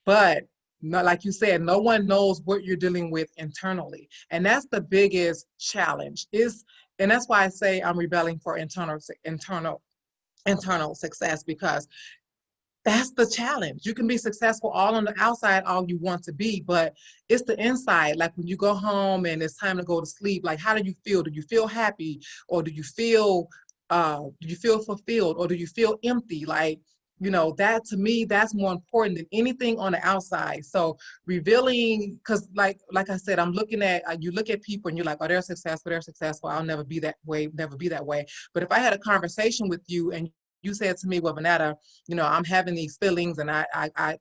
but not like you said, no one knows what you're dealing with internally. And that's the biggest challenge is, and that's why I say I'm rebelling for internal success because that's the challenge. You can be successful all on the outside, all you want to be, but it's the inside. Like when you go home and it's time to go to sleep, like how do you feel? Do you feel happy or do you feel fulfilled or do you feel empty? Like, that to me, that's more important than anything on the outside. So revealing, because like I said, I'm looking at you look at people and you're like, oh, they're successful. I'll never be that way, never be that way. But if I had a conversation with you and you said to me, well, Vonetta, I'm having these feelings and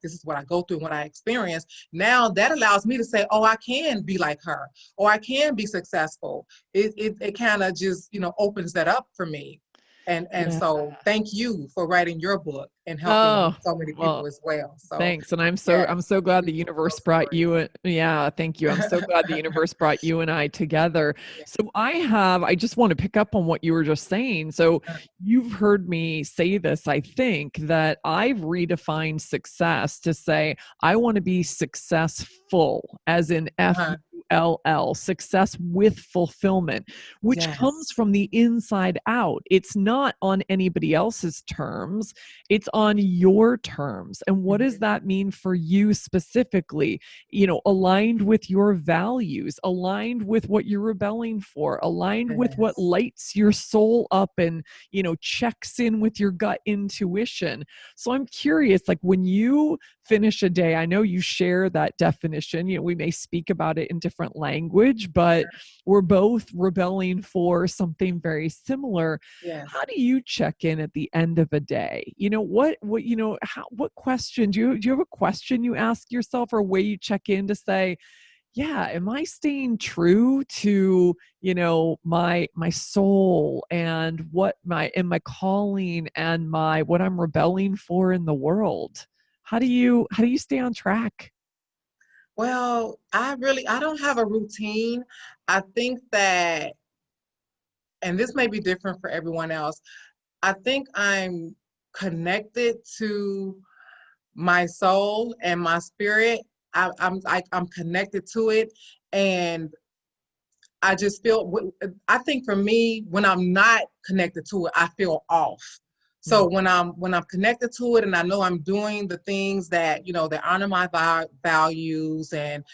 this is what I go through and what I experience. Now that allows me to say, oh, I can be like her or I can be successful. It kind of just, opens that up for me. And Yeah. so thank you for writing your book and helping Oh, so many people well, as well. So thanks. And yes, I'm so glad the beautiful universe brought story. yeah, thank you. I'm so glad the universe brought you and I together. Yeah. So I just want to pick up on what you were just saying. So you've heard me say this, I think, that I've redefined success to say I want to be successful, as in Uh-huh. FULL, success with fulfillment, which Yes. comes from the inside out. It's not on anybody else's terms. It's on your terms. And what does Mhm. that mean for you specifically? Aligned with your values, aligned with what you're rebelling for, aligned with what Yes. lights your soul up and, checks in with your gut intuition. So I'm curious, like when you finish a day, I know you share that definition. We may speak about it in different language, but we're both rebelling for something very similar. Yes. How do you check in at the end of a day? What question do you have a question you ask yourself or a way you check in to say, yeah, am I staying true to, my soul and my calling and my what I'm rebelling for in the world? How do you stay on track? Well, I don't have a routine. I think that, and this may be different for everyone else, I think I'm connected to my soul and my spirit. I'm connected to it, and I just feel. I think for me, when I'm not connected to it, I feel off. So when I'm connected to it, and I know I'm doing the things that that honor my values and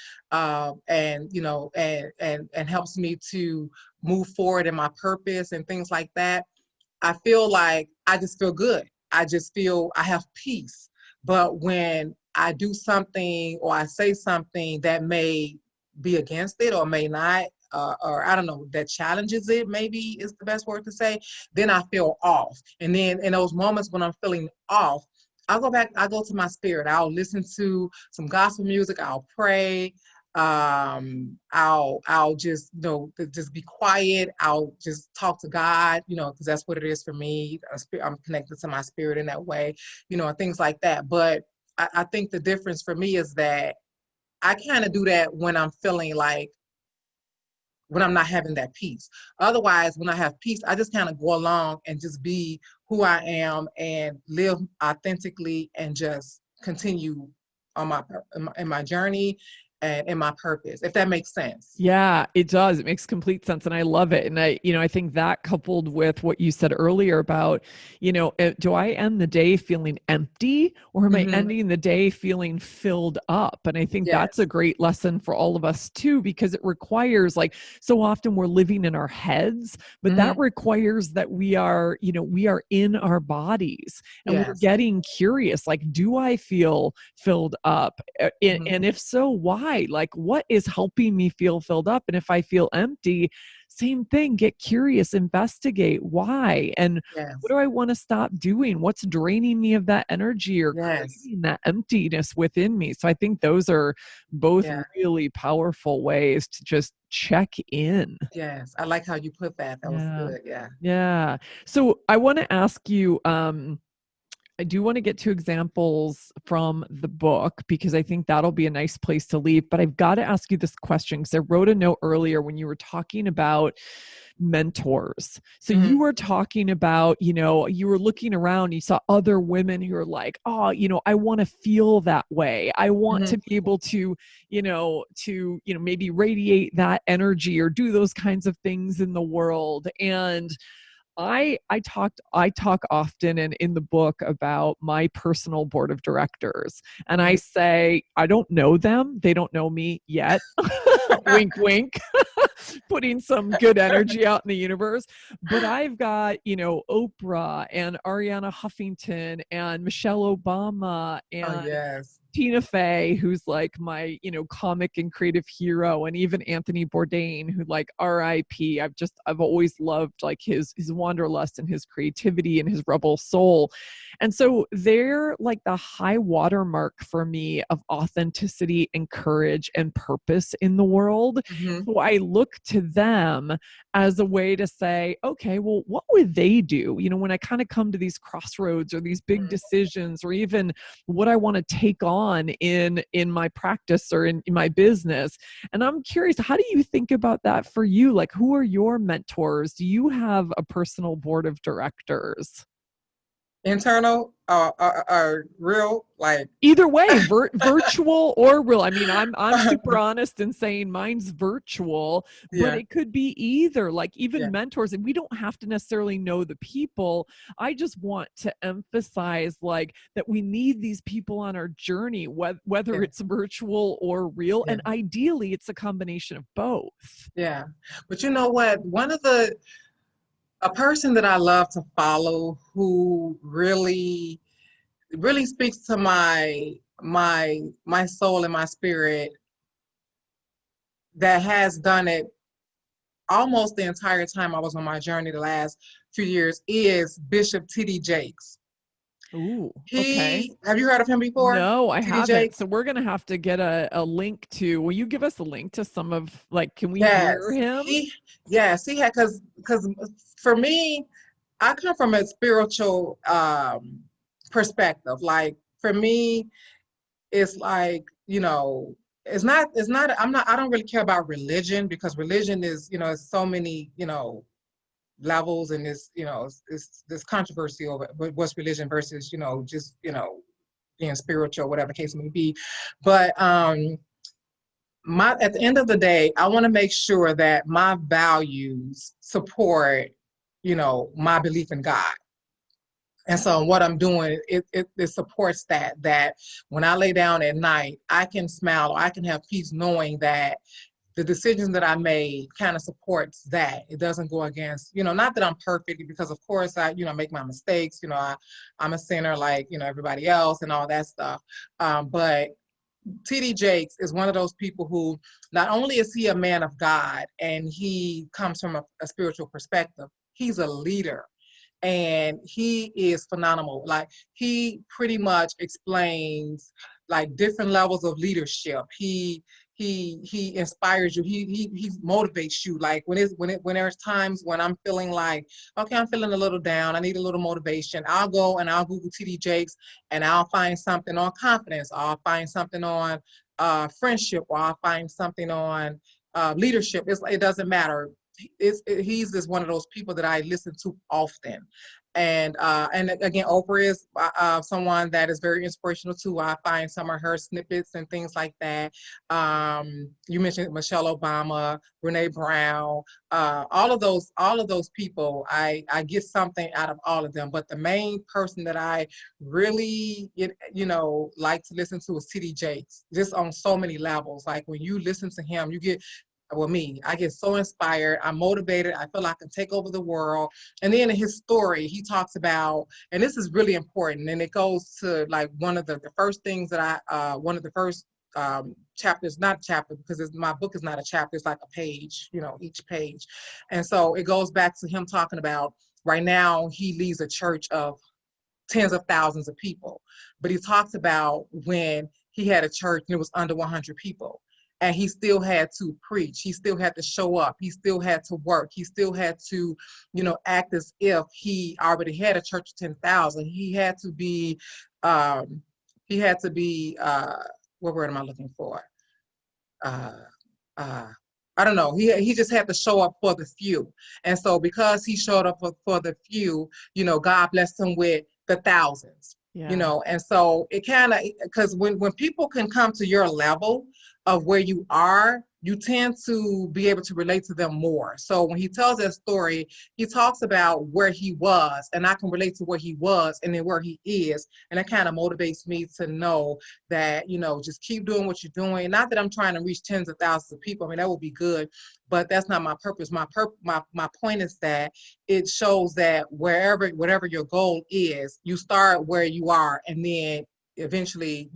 helps me to move forward in my purpose and things like that. I feel like I just feel good. I just feel I have peace. But when I do something or I say something that may be against it or may not, or I don't know, that challenges it, maybe is the best word to say, then I feel off. And then in those moments when I'm feeling off, I go to my spirit. I'll listen to some gospel music, I'll pray, I'll just just be quiet. I'll just talk to God, because that's what it is for me. I'm connected to my spirit in that way, and things like that. But I think the difference for me is that I kind of do that when I'm feeling like when I'm not having that peace. Otherwise, when I have peace, I just kind of go along and just be who I am and live authentically and just continue in my journey and in my purpose, if that makes sense. Yeah, it does. It makes complete sense. And I love it. And I think that coupled with what you said earlier about, do I end the day feeling empty or am I Hmm. ending the day feeling filled up? And I think that's a Yes. great lesson for all of us too, because it requires, like, so often we're living in our heads, but that Hmm. requires that we are in our bodies and we're Yes. getting curious, like, do I feel filled up? Hmm. And if so, why? Like, what is helping me feel filled up? And if I feel empty, same thing, get curious, investigate why. And what Yes. do I want to stop doing? What's draining me of that energy or Yes. creating that emptiness within me? So I think those are both Yeah. really powerful ways to just check in. Yes. I like how you put that. That was Yeah. good. Yeah. Yeah. So I want to ask you, I do want to get to examples from the book because I think that'll be a nice place to leave. But I've got to ask you this question because I wrote a note earlier when you were talking about mentors. So you Hmm. were talking about, you were looking around, you saw other women who are like, oh, I want to feel that way. I want Hmm. to be able to, maybe radiate that energy or do those kinds of things in the world. And I talk often and in the book about my personal board of directors. And I Hmm. say, I don't know them. They don't know me yet. Wink, wink. Putting some good energy out in the universe. But I've got, Oprah and Ariana Huffington and Michelle Obama Oh, and yes. Tina Fey, who's like my, comic and creative hero, and even Anthony Bourdain, who, like, RIP. I've always loved, like, his wanderlust and his creativity and his rebel soul. And so they're like the high watermark for me of authenticity and courage and purpose in the world. Hmm. So I look to them as a way to say, okay, well, what would they do? When I kind of come to these crossroads or these big decisions, or even what I want to take on in my practice or in my business. And I'm curious, how do you think about that for you? Like, who are your mentors? Do you have a personal board of directors? Internal real, like. Either way, virtual or real. I mean, I'm super honest in saying mine's virtual, but Yeah. it could be either. Like, even Yeah. mentors, and we don't have to necessarily know the people. I just want to emphasize, like, that we need these people on our journey, whether Yeah. it's virtual or real, Yeah. and ideally, it's a combination of both. Yeah. But you know what? A person that I love to follow who really speaks to my soul and my spirit, that has done it almost the entire time I was on my journey the last few years, is Bishop T.D. Jakes. Ooh, okay. Have you heard of him before? No, I T.D. haven't. Jakes? So we're gonna have to get a link to. Will you give us a link to some of, like? Can we hear Yes. him? He had, because for me, I come from a spiritual perspective. Like, for me, it's like, I don't really care about religion, because religion is, is so many, levels, and it's this controversy over what's religion versus, just, being spiritual, whatever the case may be. But at the end of the day, I want to make sure that my values support, my belief in God. And so what I'm doing, it supports that when I lay down at night, I can smile, or I can have peace knowing that the decisions that I made kind of supports that. It doesn't go against, not that I'm perfect, because of course I, make my mistakes. I'm a sinner like, everybody else and all that stuff. But T.D. Jakes is one of those people who, not only is he a man of God and he comes from a spiritual perspective, he's a leader. And he is phenomenal. Like, he pretty much explains, like, different levels of leadership. He inspires you. He motivates you. Like, when there's times when I'm feeling like, okay, I'm feeling a little down, I need a little motivation, I'll go and I'll Google TD Jakes, and I'll find something on confidence, or I'll find something on friendship, or I'll find something on leadership. It doesn't matter. He's just one of those people that I listen to often. And again, Oprah is someone that is very inspirational too. I find some of her snippets and things like that. You mentioned Michelle Obama, Brene Brown, all of those people. I get something out of all of them. But the main person that I really like to listen to is T.D. Jakes, just on so many levels. Like when you listen to him, you get, well, I get so inspired. I'm motivated. I feel like I can take over the world. And then in his story, he talks about, and this is really important, and it goes to like one of the first things that one of the first chapters, not chapter, because my book is not a chapter, it's like a page, each page. And so it goes back to him talking about, right now, he leads a church of tens of thousands of people. But he talks about when he had a church and it was under 100 people. And he still had to preach. He still had to show up. He still had to work. He still had to, act as if he already had a church of 10,000. He had to be, what word am I looking for? I don't know. He just had to show up for the few. And so because he showed up for the few, God blessed him with the thousands. Yeah. And so it kind of, because when people can come to your level of where you are, you tend to be able to relate to them more. So when he tells that story, he talks about where he was, and I can relate to where he was and then where he is. And that kind of motivates me to know that, just keep doing what you're doing. Not that I'm trying to reach tens of thousands of people. I mean, that would be good, but that's not my purpose. My point is that it shows that whatever your goal is, you start where you are, and then eventually,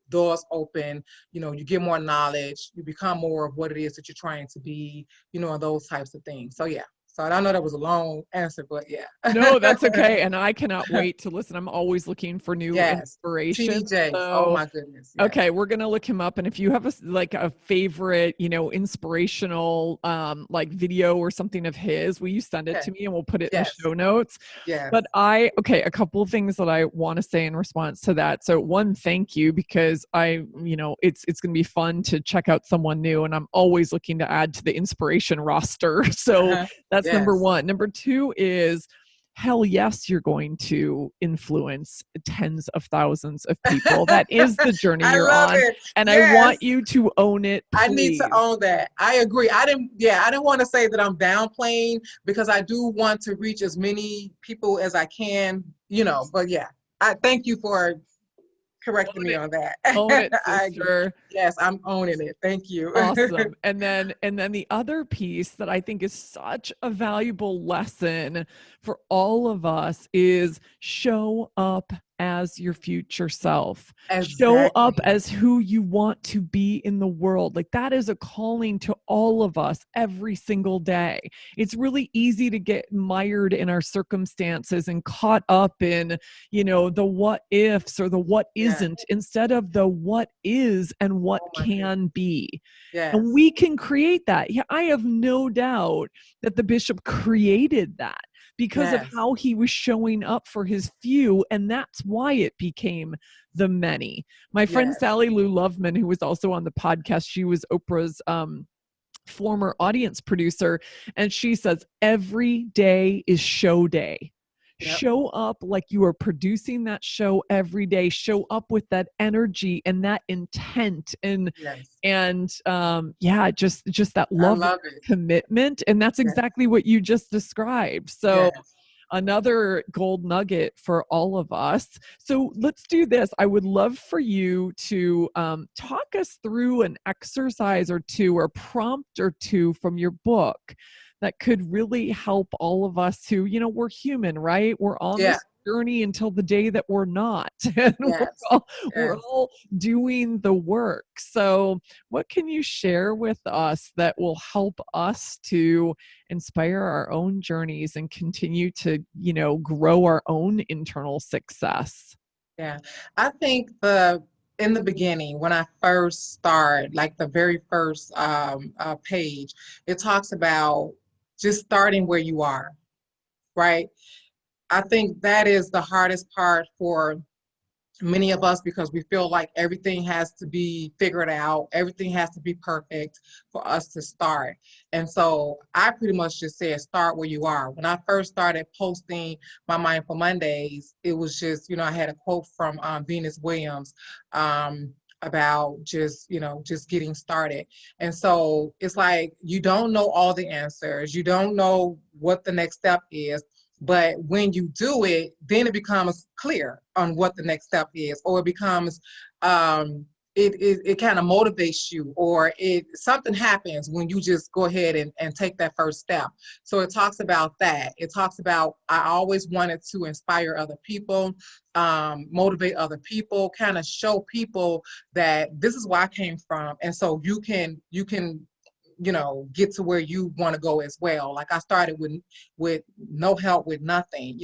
doors open, you get more knowledge, you become more of what it is that you're trying to be, and those types of things. So yeah. So I know that was a long answer, but yeah. No, that's okay. And I cannot wait to listen. I'm always looking for new inspiration. TD. So, oh my goodness. Yes. Okay, we're gonna look him up. And if you have a favorite, inspirational like video or something of his, will you send it to me and we'll put it in the show notes? Yeah. But a couple of things that I want to say in response to that. So one, thank you, because it's gonna be fun to check out someone new, and I'm always looking to add to the inspiration roster. So that's number one. Number two is, hell yes, you're going to influence tens of thousands of people. That is the journey you're on. And I want you to own it, please. I need to own that. I agree. I didn't want to say that I'm downplaying, because I do want to reach as many people as I can, but yeah, I thank you for correcting me on that. Own it, sister. Yes, I'm owning it. Thank you. Awesome. And then the other piece that I think is such a valuable lesson for all of us is show up as your future self. Exactly. Show up as who you want to be in the world. Like, that is a calling to all of us every single day. It's really easy to get mired in our circumstances and caught up in, the what ifs or the what isn't, instead of the what is and what can be. Yes. And we can create that. Yeah, I have no doubt that the bishop created that because of how he was showing up for his few, and that's why it became the many. My friend Sally Lou Loveman, who was also on the podcast, she was Oprah's former audience producer, and she says every day is show day. Yep. Show up like you are producing that show every day. Show up with that energy and that intent and just that love and commitment. And that's exactly what you just described. So another gold nugget for all of us. So let's do this. I would love for you to talk us through an exercise or two or prompt or two from your book that could really help all of us who, we're human, right? We're on this journey until the day that we're not. And we're all doing the work. So what can you share with us that will help us to inspire our own journeys and continue to, grow our own internal success? Yeah, I think in the beginning, when I first started, like the very first page, it talks about just starting where you are, right? I think that is the hardest part for Many of us, because we feel like everything has to be figured out, everything has to be perfect for us to start. And so I pretty much just said, start where you are. When I first started posting my Mindful Mondays, it was just, I had a quote from Venus Williams about just, just getting started. And so it's like, you don't know all the answers. You don't know what the next step is. But when you do it, then it becomes clear on what the next step is, or it becomes, it kind of motivates you, or something happens when you just go ahead and take that first step. So it talks about that. It talks about, I always wanted to inspire other people, motivate other people, kind of show people that this is where I came from. And so you can get to where you want to go as well. Like I started with no help, with nothing.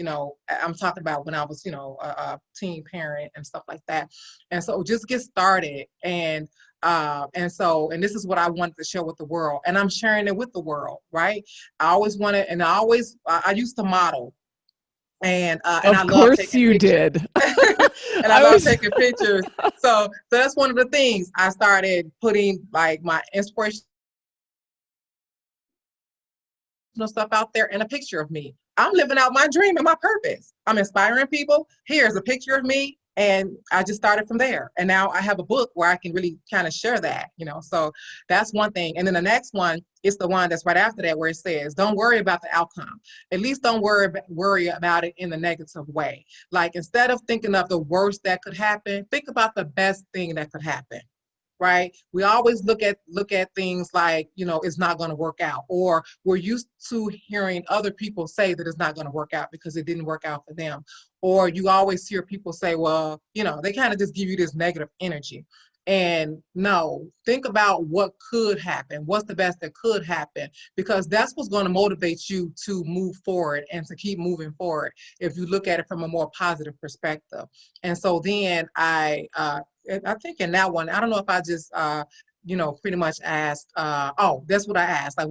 I'm talking about when I was, a teen parent and stuff like that. And so just get started. And this is what I wanted to share with the world, and I'm sharing it with the world, right? I always wanted, and I used to model. And I Of love course taking you pictures. did. And I love taking pictures. So that's one of the things I started putting, like, my inspiration stuff out there, and a picture of me. I'm living out my dream and my purpose. I'm inspiring people. Here's a picture of me. And I just started from there. And now I have a book where I can really kind of share that, So that's one thing. And then the next one is the one that's right after that, where it says, don't worry about the outcome. At least don't worry about it in the negative way. Like, instead of thinking of the worst that could happen, think about the best thing that could happen. Right? We always look at things like, it's not going to work out, or we're used to hearing other people say that it's not going to work out because it didn't work out for them. Or you always hear people say, well, they kind of just give you this negative energy. And no, think about what could happen. What's the best that could happen? Because that's what's going to motivate you to move forward and to keep moving forward, if you look at it from a more positive perspective. And so then I think in that one, I don't know if I just, pretty much asked, that's what I asked. Like,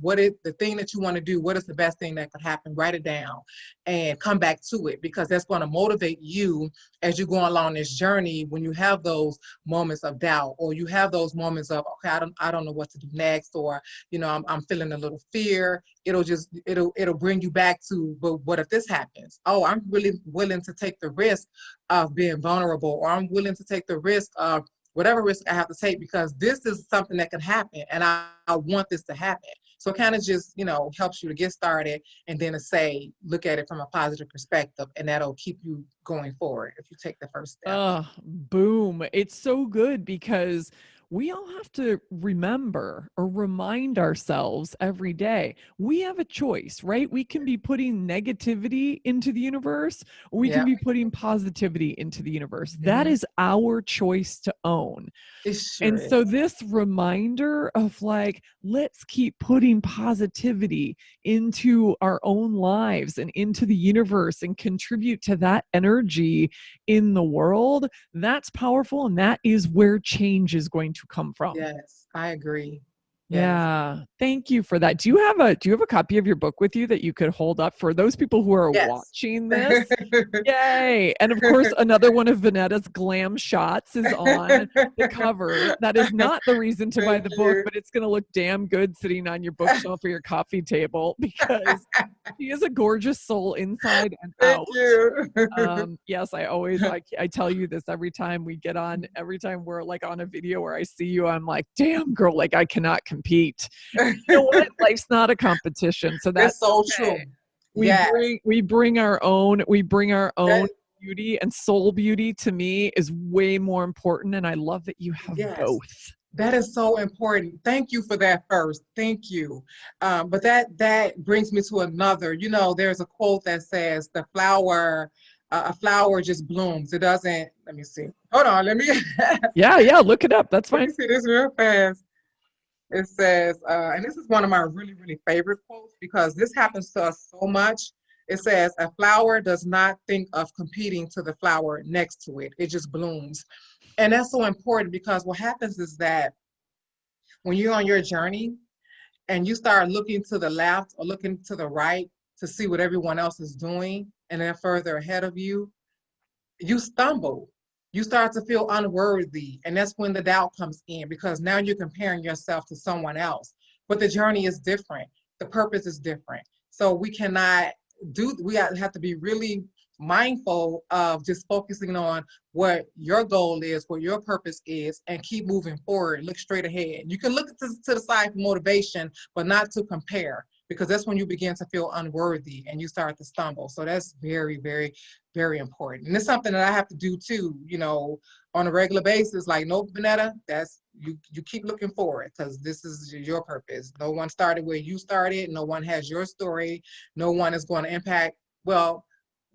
what is the thing that you want to do? What is the best thing that could happen? Write it down and come back to it, because that's going to motivate you as you go along this journey. When you have those moments of doubt, or you have those moments of, okay, I don't know what to do next, or, I'm feeling a little fear. It'll bring you back to, but what if this happens? Oh, I'm really willing to take the risk of being vulnerable, or I'm willing to take the risk of whatever risk I have to take, because this is something that can happen, and I want this to happen. So it kind of just, helps you to get started, and then to look at it from a positive perspective, and that'll keep you going forward if you take the first step. Boom. It's so good, because we all have to remember or remind ourselves every day, we have a choice, right? We can be putting negativity into the universe, or we can be putting positivity into the universe. That is our choice to own. It sure And is. so this reminder of, like, let's keep putting positivity into our own lives and into the universe and contribute to that energy in the world, that's powerful. And that is where change is going to come from. Yes, I agree. Yes. Yeah. Thank you for that. Do you have a copy of your book with you that you could hold up for those people who are Yes. watching this? Yay. And of course, another one of Vonetta's glam shots is on the cover. That is not the reason to buy the book, but it's going to look damn good sitting on your bookshelf or your coffee table, because she is a gorgeous soul inside and out. Thank you. Yes, I tell you this every time every time we're like on a video where I see you, I'm like, damn girl, like I cannot compete. You know what? Life's not a competition. So that's so okay. true. We bring our own beauty, and soul beauty, to me, is way more important. And I love that you have both. That is so important. Thank you for that first. Thank you. But that brings me to another. There's a quote that says, a flower just blooms. It doesn't, let me see. Hold on, let me. Yeah, look it up. That's fine. Let me see this real fast. It says, and this is one of my really, really favorite quotes, because this happens to us so much. It says, a flower does not think of competing to the flower next to it. It just blooms. And that's so important, because what happens is that when you're on your journey and you start looking to the left or looking to the right to see what everyone else is doing, and they're further ahead of you, you stumble. You start to feel unworthy. And that's when the doubt comes in, because now you're comparing yourself to someone else. But the journey is different. The purpose is different. So we have to be really mindful of just focusing on what your goal is, what your purpose is, and keep moving forward. Look straight ahead. You can look to the side for motivation, but not to compare, because that's when you begin to feel unworthy and you start to stumble. So that's very, very, very important. And it's something that I have to do too, on a regular basis. Like, no, Vonetta, that's you keep looking forward, because this is your purpose. No one started where you started. No one has your story. No one is going to impact. Well,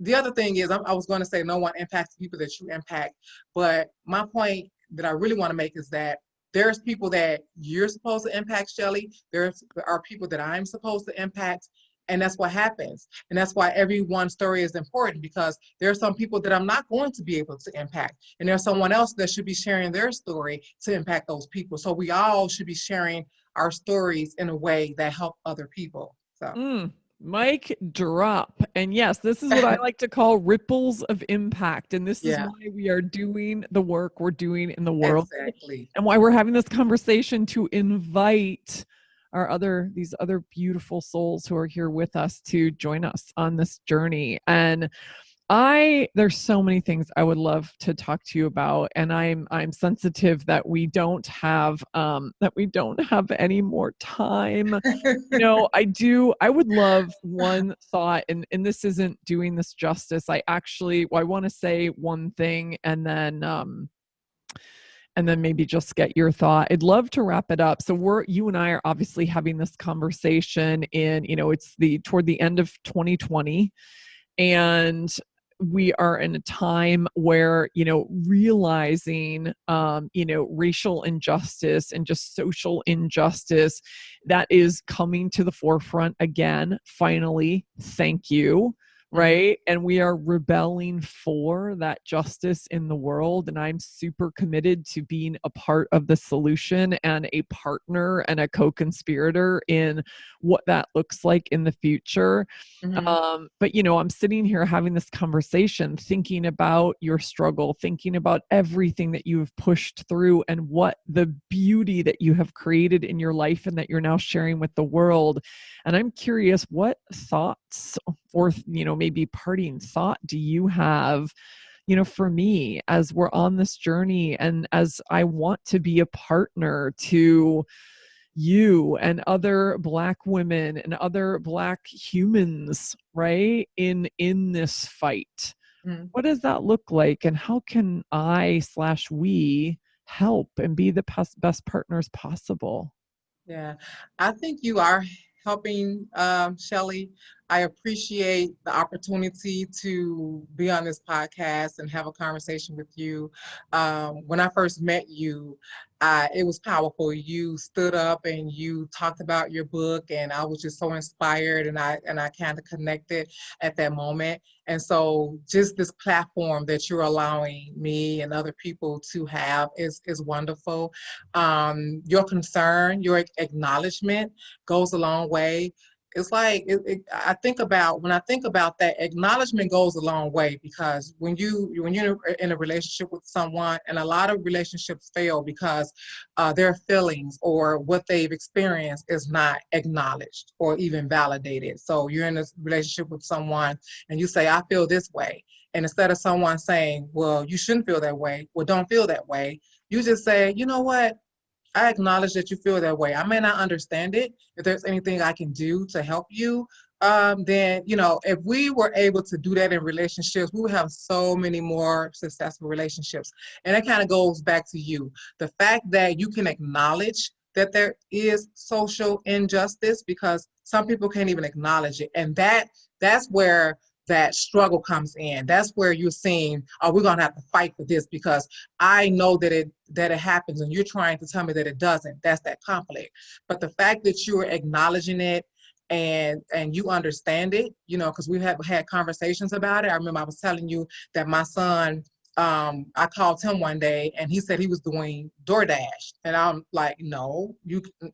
the other thing is, I was going to say no one impacts the people that you impact. But my point that I really want to make is that there's people that you're supposed to impact, Shelley. There are people that I'm supposed to impact. And that's what happens. And that's why everyone's story is important, because there are some people that I'm not going to be able to impact. And there's someone else that should be sharing their story to impact those people. So we all should be sharing our stories in a way that help other people. So. Mic drop. And yes, this is what I like to call ripples of impact. And this is Yeah, why we are doing the work we're doing in the world. exactly. And why we're having this conversation, to invite these other beautiful souls who are here with us to join us on this journey. And there's so many things I would love to talk to you about, and I'm sensitive that we don't have any more time. I would love one thought, and this isn't doing this justice. I want to say one thing, and then maybe just get your thought. I'd love to wrap it up. So you and I are obviously having this conversation it's toward the end of 2020, and we are in a time where, realizing, racial injustice and just social injustice that is coming to the forefront again, finally, thank you. Right. And we are rebelling for that justice in the world. And I'm super committed to being a part of the solution and a partner and a co-conspirator in what that looks like in the future. But I'm sitting here having this conversation, thinking about your struggle, thinking about everything that you have pushed through and what the beauty that you have created in your life and that you're now sharing with the world. And I'm curious, what thoughts or, maybe parting thought do you have, for me as we're on this journey and as I want to be a partner to you and other Black women and other Black humans, right, in this fight? What does that look like, and how can we help and be the best partners possible? Yeah, I think you are helping, Shelley. I appreciate the opportunity to be on this podcast and have a conversation with you. When I first met you, it was powerful. You stood up and you talked about your book, and I was just so inspired, and I kind of connected at that moment. And so just this platform that you're allowing me and other people to have is wonderful. Your concern, your acknowledgement goes a long way. It's like I think about that, acknowledgement goes a long way, because when you're in a relationship with someone, and a lot of relationships fail because their feelings or what they've experienced is not acknowledged or even validated. So you're in a relationship with someone and you say, I feel this way. And instead of someone saying, well, you shouldn't feel that way, well, don't feel that way, you just say, you know what? I acknowledge that you feel that way. I may not understand it. If there's anything I can do to help you, then, if we were able to do that in relationships, we would have so many more successful relationships. And that kind of goes back to you. The fact that you can acknowledge that there is social injustice, because some people can't even acknowledge it. And that's where that struggle comes in. That's where you're seeing, oh, we're gonna have to fight for this because I know that it happens, and you're trying to tell me that it doesn't. That's that conflict. But the fact that you're acknowledging it and you understand it, because we have had conversations about it. I remember I was telling you that my son, I called him one day and he said he was doing DoorDash, and I'm like, no,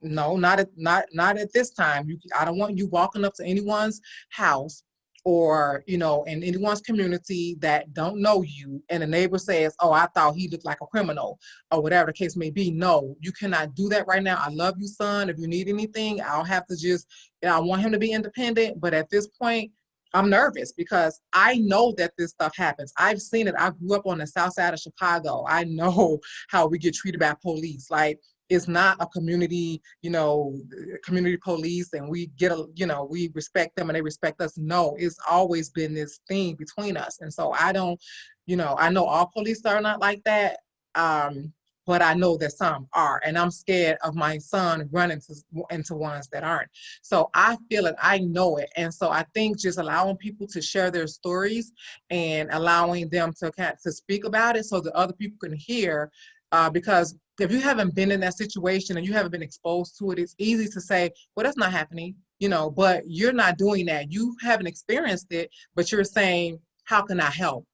not at this time. I don't want you walking up to anyone's house or, in anyone's community that don't know you, and the neighbor says, oh, I thought he looked like a criminal, or whatever the case may be. No, you cannot do that right now. I love you, son. If you need anything, I'll have to just, I want him to be independent. But at this point, I'm nervous because I know that this stuff happens. I've seen it. I grew up on the south side of Chicago. I know how we get treated by police. Like, it's not a community, community police, and we get we respect them and they respect us. No, it's always been this thing between us. And so I don't, I know all police are not like that. But I know that some are, and I'm scared of my son running into ones that aren't. So I feel it, I know it. And so I think just allowing people to share their stories and allowing them to speak about it so that other people can hear, because if you haven't been in that situation and you haven't been exposed to it, it's easy to say, well, that's not happening, but you're not doing that. You haven't experienced it, but you're saying, how can I help?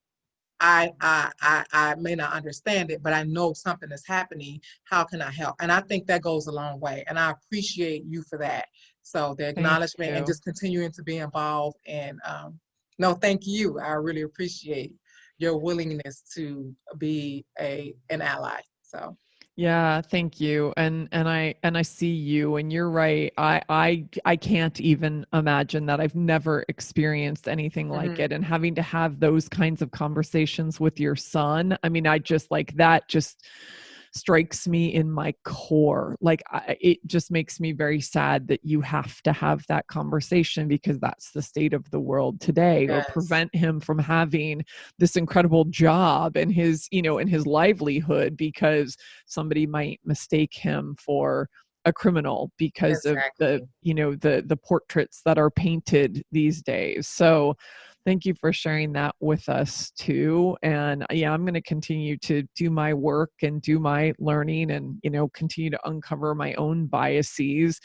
I may not understand it, but I know something is happening. How can I help? And I think that goes a long way. And I appreciate you for that. So the acknowledgement and just continuing to be involved. And no, thank you. I really appreciate your willingness to be an ally. So. Yeah, thank you. And I see you, and you're right. I can't even imagine that. I've never experienced anything like it, and having to have those kinds of conversations with your son. I mean, I just like that just strikes me in my core. Like it just makes me very sad that you have to have that conversation, because that's the state of the world today. Yes. Or prevent him from having this incredible job and his, and his livelihood, because somebody might mistake him for a criminal because Exactly. of the portraits that are painted these days. So thank you for sharing that with us too. And yeah, I'm going to continue to do my work and do my learning and, continue to uncover my own biases.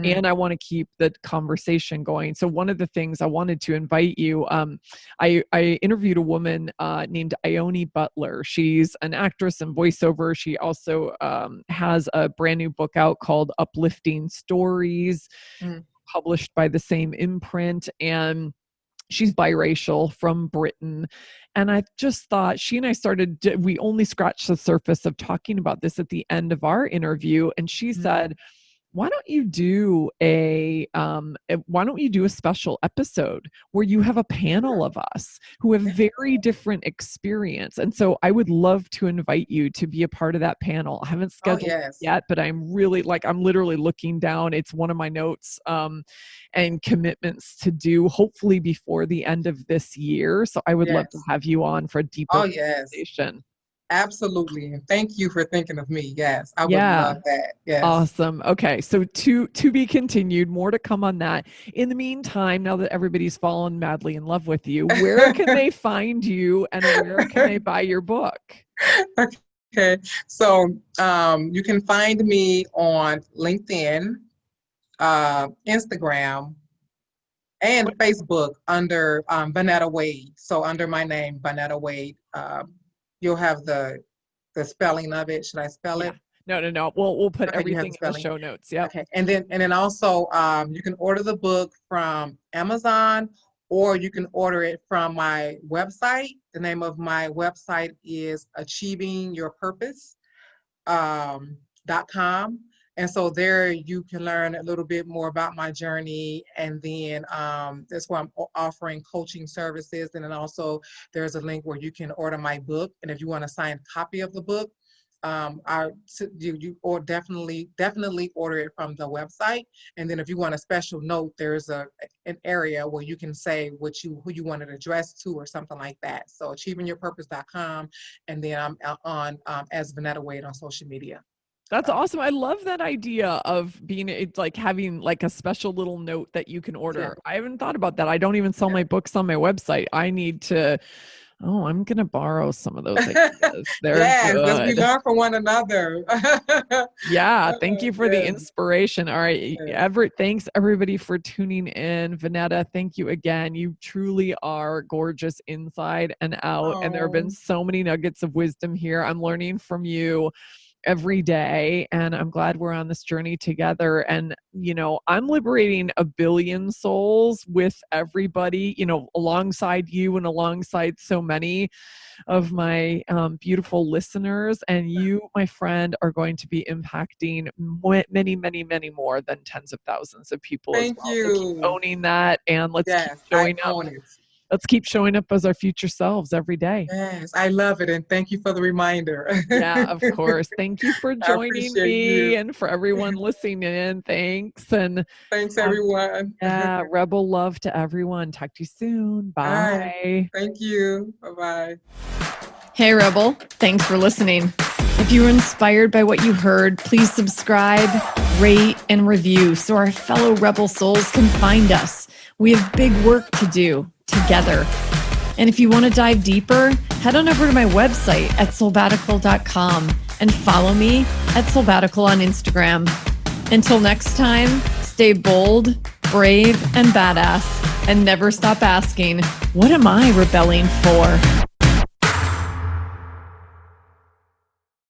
And I want to keep the conversation going. So one of the things I wanted to invite you, I interviewed a woman named Ione Butler. She's an actress and voiceover. She also has a brand new book out called Uplifting Stories, published by the same imprint. And she's biracial from Britain. And I just thought she and I we only scratched the surface of talking about this at the end of our interview. And she said, why don't you do a special episode where you have a panel of us who have very different experience? And so I would love to invite you to be a part of that panel. I haven't scheduled it yet, but I'm literally looking down. It's one of my notes and commitments to do, hopefully before the end of this year. So I would love to have you on for a deeper conversation. Absolutely. And thank you for thinking of me. Yes, I would love that. Yes. Awesome. Okay. So to be continued, more to come on that. In the meantime, now that everybody's fallen madly in love with you, where can they find you and where can they buy your book? Okay. So you can find me on LinkedIn, Instagram, and Facebook under Vonetta Wade. So under my name, Vonetta Wade. You'll have the spelling of it. Should I spell it? No. We'll put everything in the show notes. Yeah. Okay. And then also you can order the book from Amazon, or you can order it from my website. The name of my website is achievingyourpurpose.com. And so there you can learn a little bit more about my journey. And then that's where I'm offering coaching services. And then also there's a link where you can order my book. And if you want a signed copy of the book, or definitely order it from the website. And then if you want a special note, there's an area where you can say who you want it addressed to or something like that. So achievingyourpurpose.com. And then I'm on as Vonetta Wade on social media. That's awesome. I love that idea of it's like having like a special little note that you can order. Yeah. I haven't thought about that. I don't even sell my books on my website. I need to, I'm going to borrow some of those ideas. They're good. Because we learn from one another. Yeah. Thank you for the inspiration. All right. Everett, thanks everybody for tuning in. Vonetta, thank you again. You truly are gorgeous inside and out. And there have been so many nuggets of wisdom here. I'm learning from you every day. And I'm glad we're on this journey together. And, I'm liberating 1 billion souls with everybody, alongside you and alongside so many of my beautiful listeners. And you, my friend, are going to be impacting many, many, many more than tens of thousands of people as Thank well. So keep you. owning that, and let's keep Yes, I showing up. own it. Let's keep showing up as our future selves every day. Yes, I love it. And thank you for the reminder. Yeah, of course. Thank you for I joining appreciate me, you. and for everyone listening in. Thanks. And Thanks, everyone. yeah, rebel love to everyone. Talk to you soon. All right. Bye. Thank you. Bye-bye. Hey, Rebel. Thanks for listening. If you were inspired by what you heard, please subscribe, rate, and review so our fellow Rebel souls can find us. We have big work to do together. And if you want to dive deeper, head on over to my website at soulbatical.com and follow me at Soulbatical on Instagram. Until next time, stay bold, brave, and badass, and never stop asking, what am I rebelling for?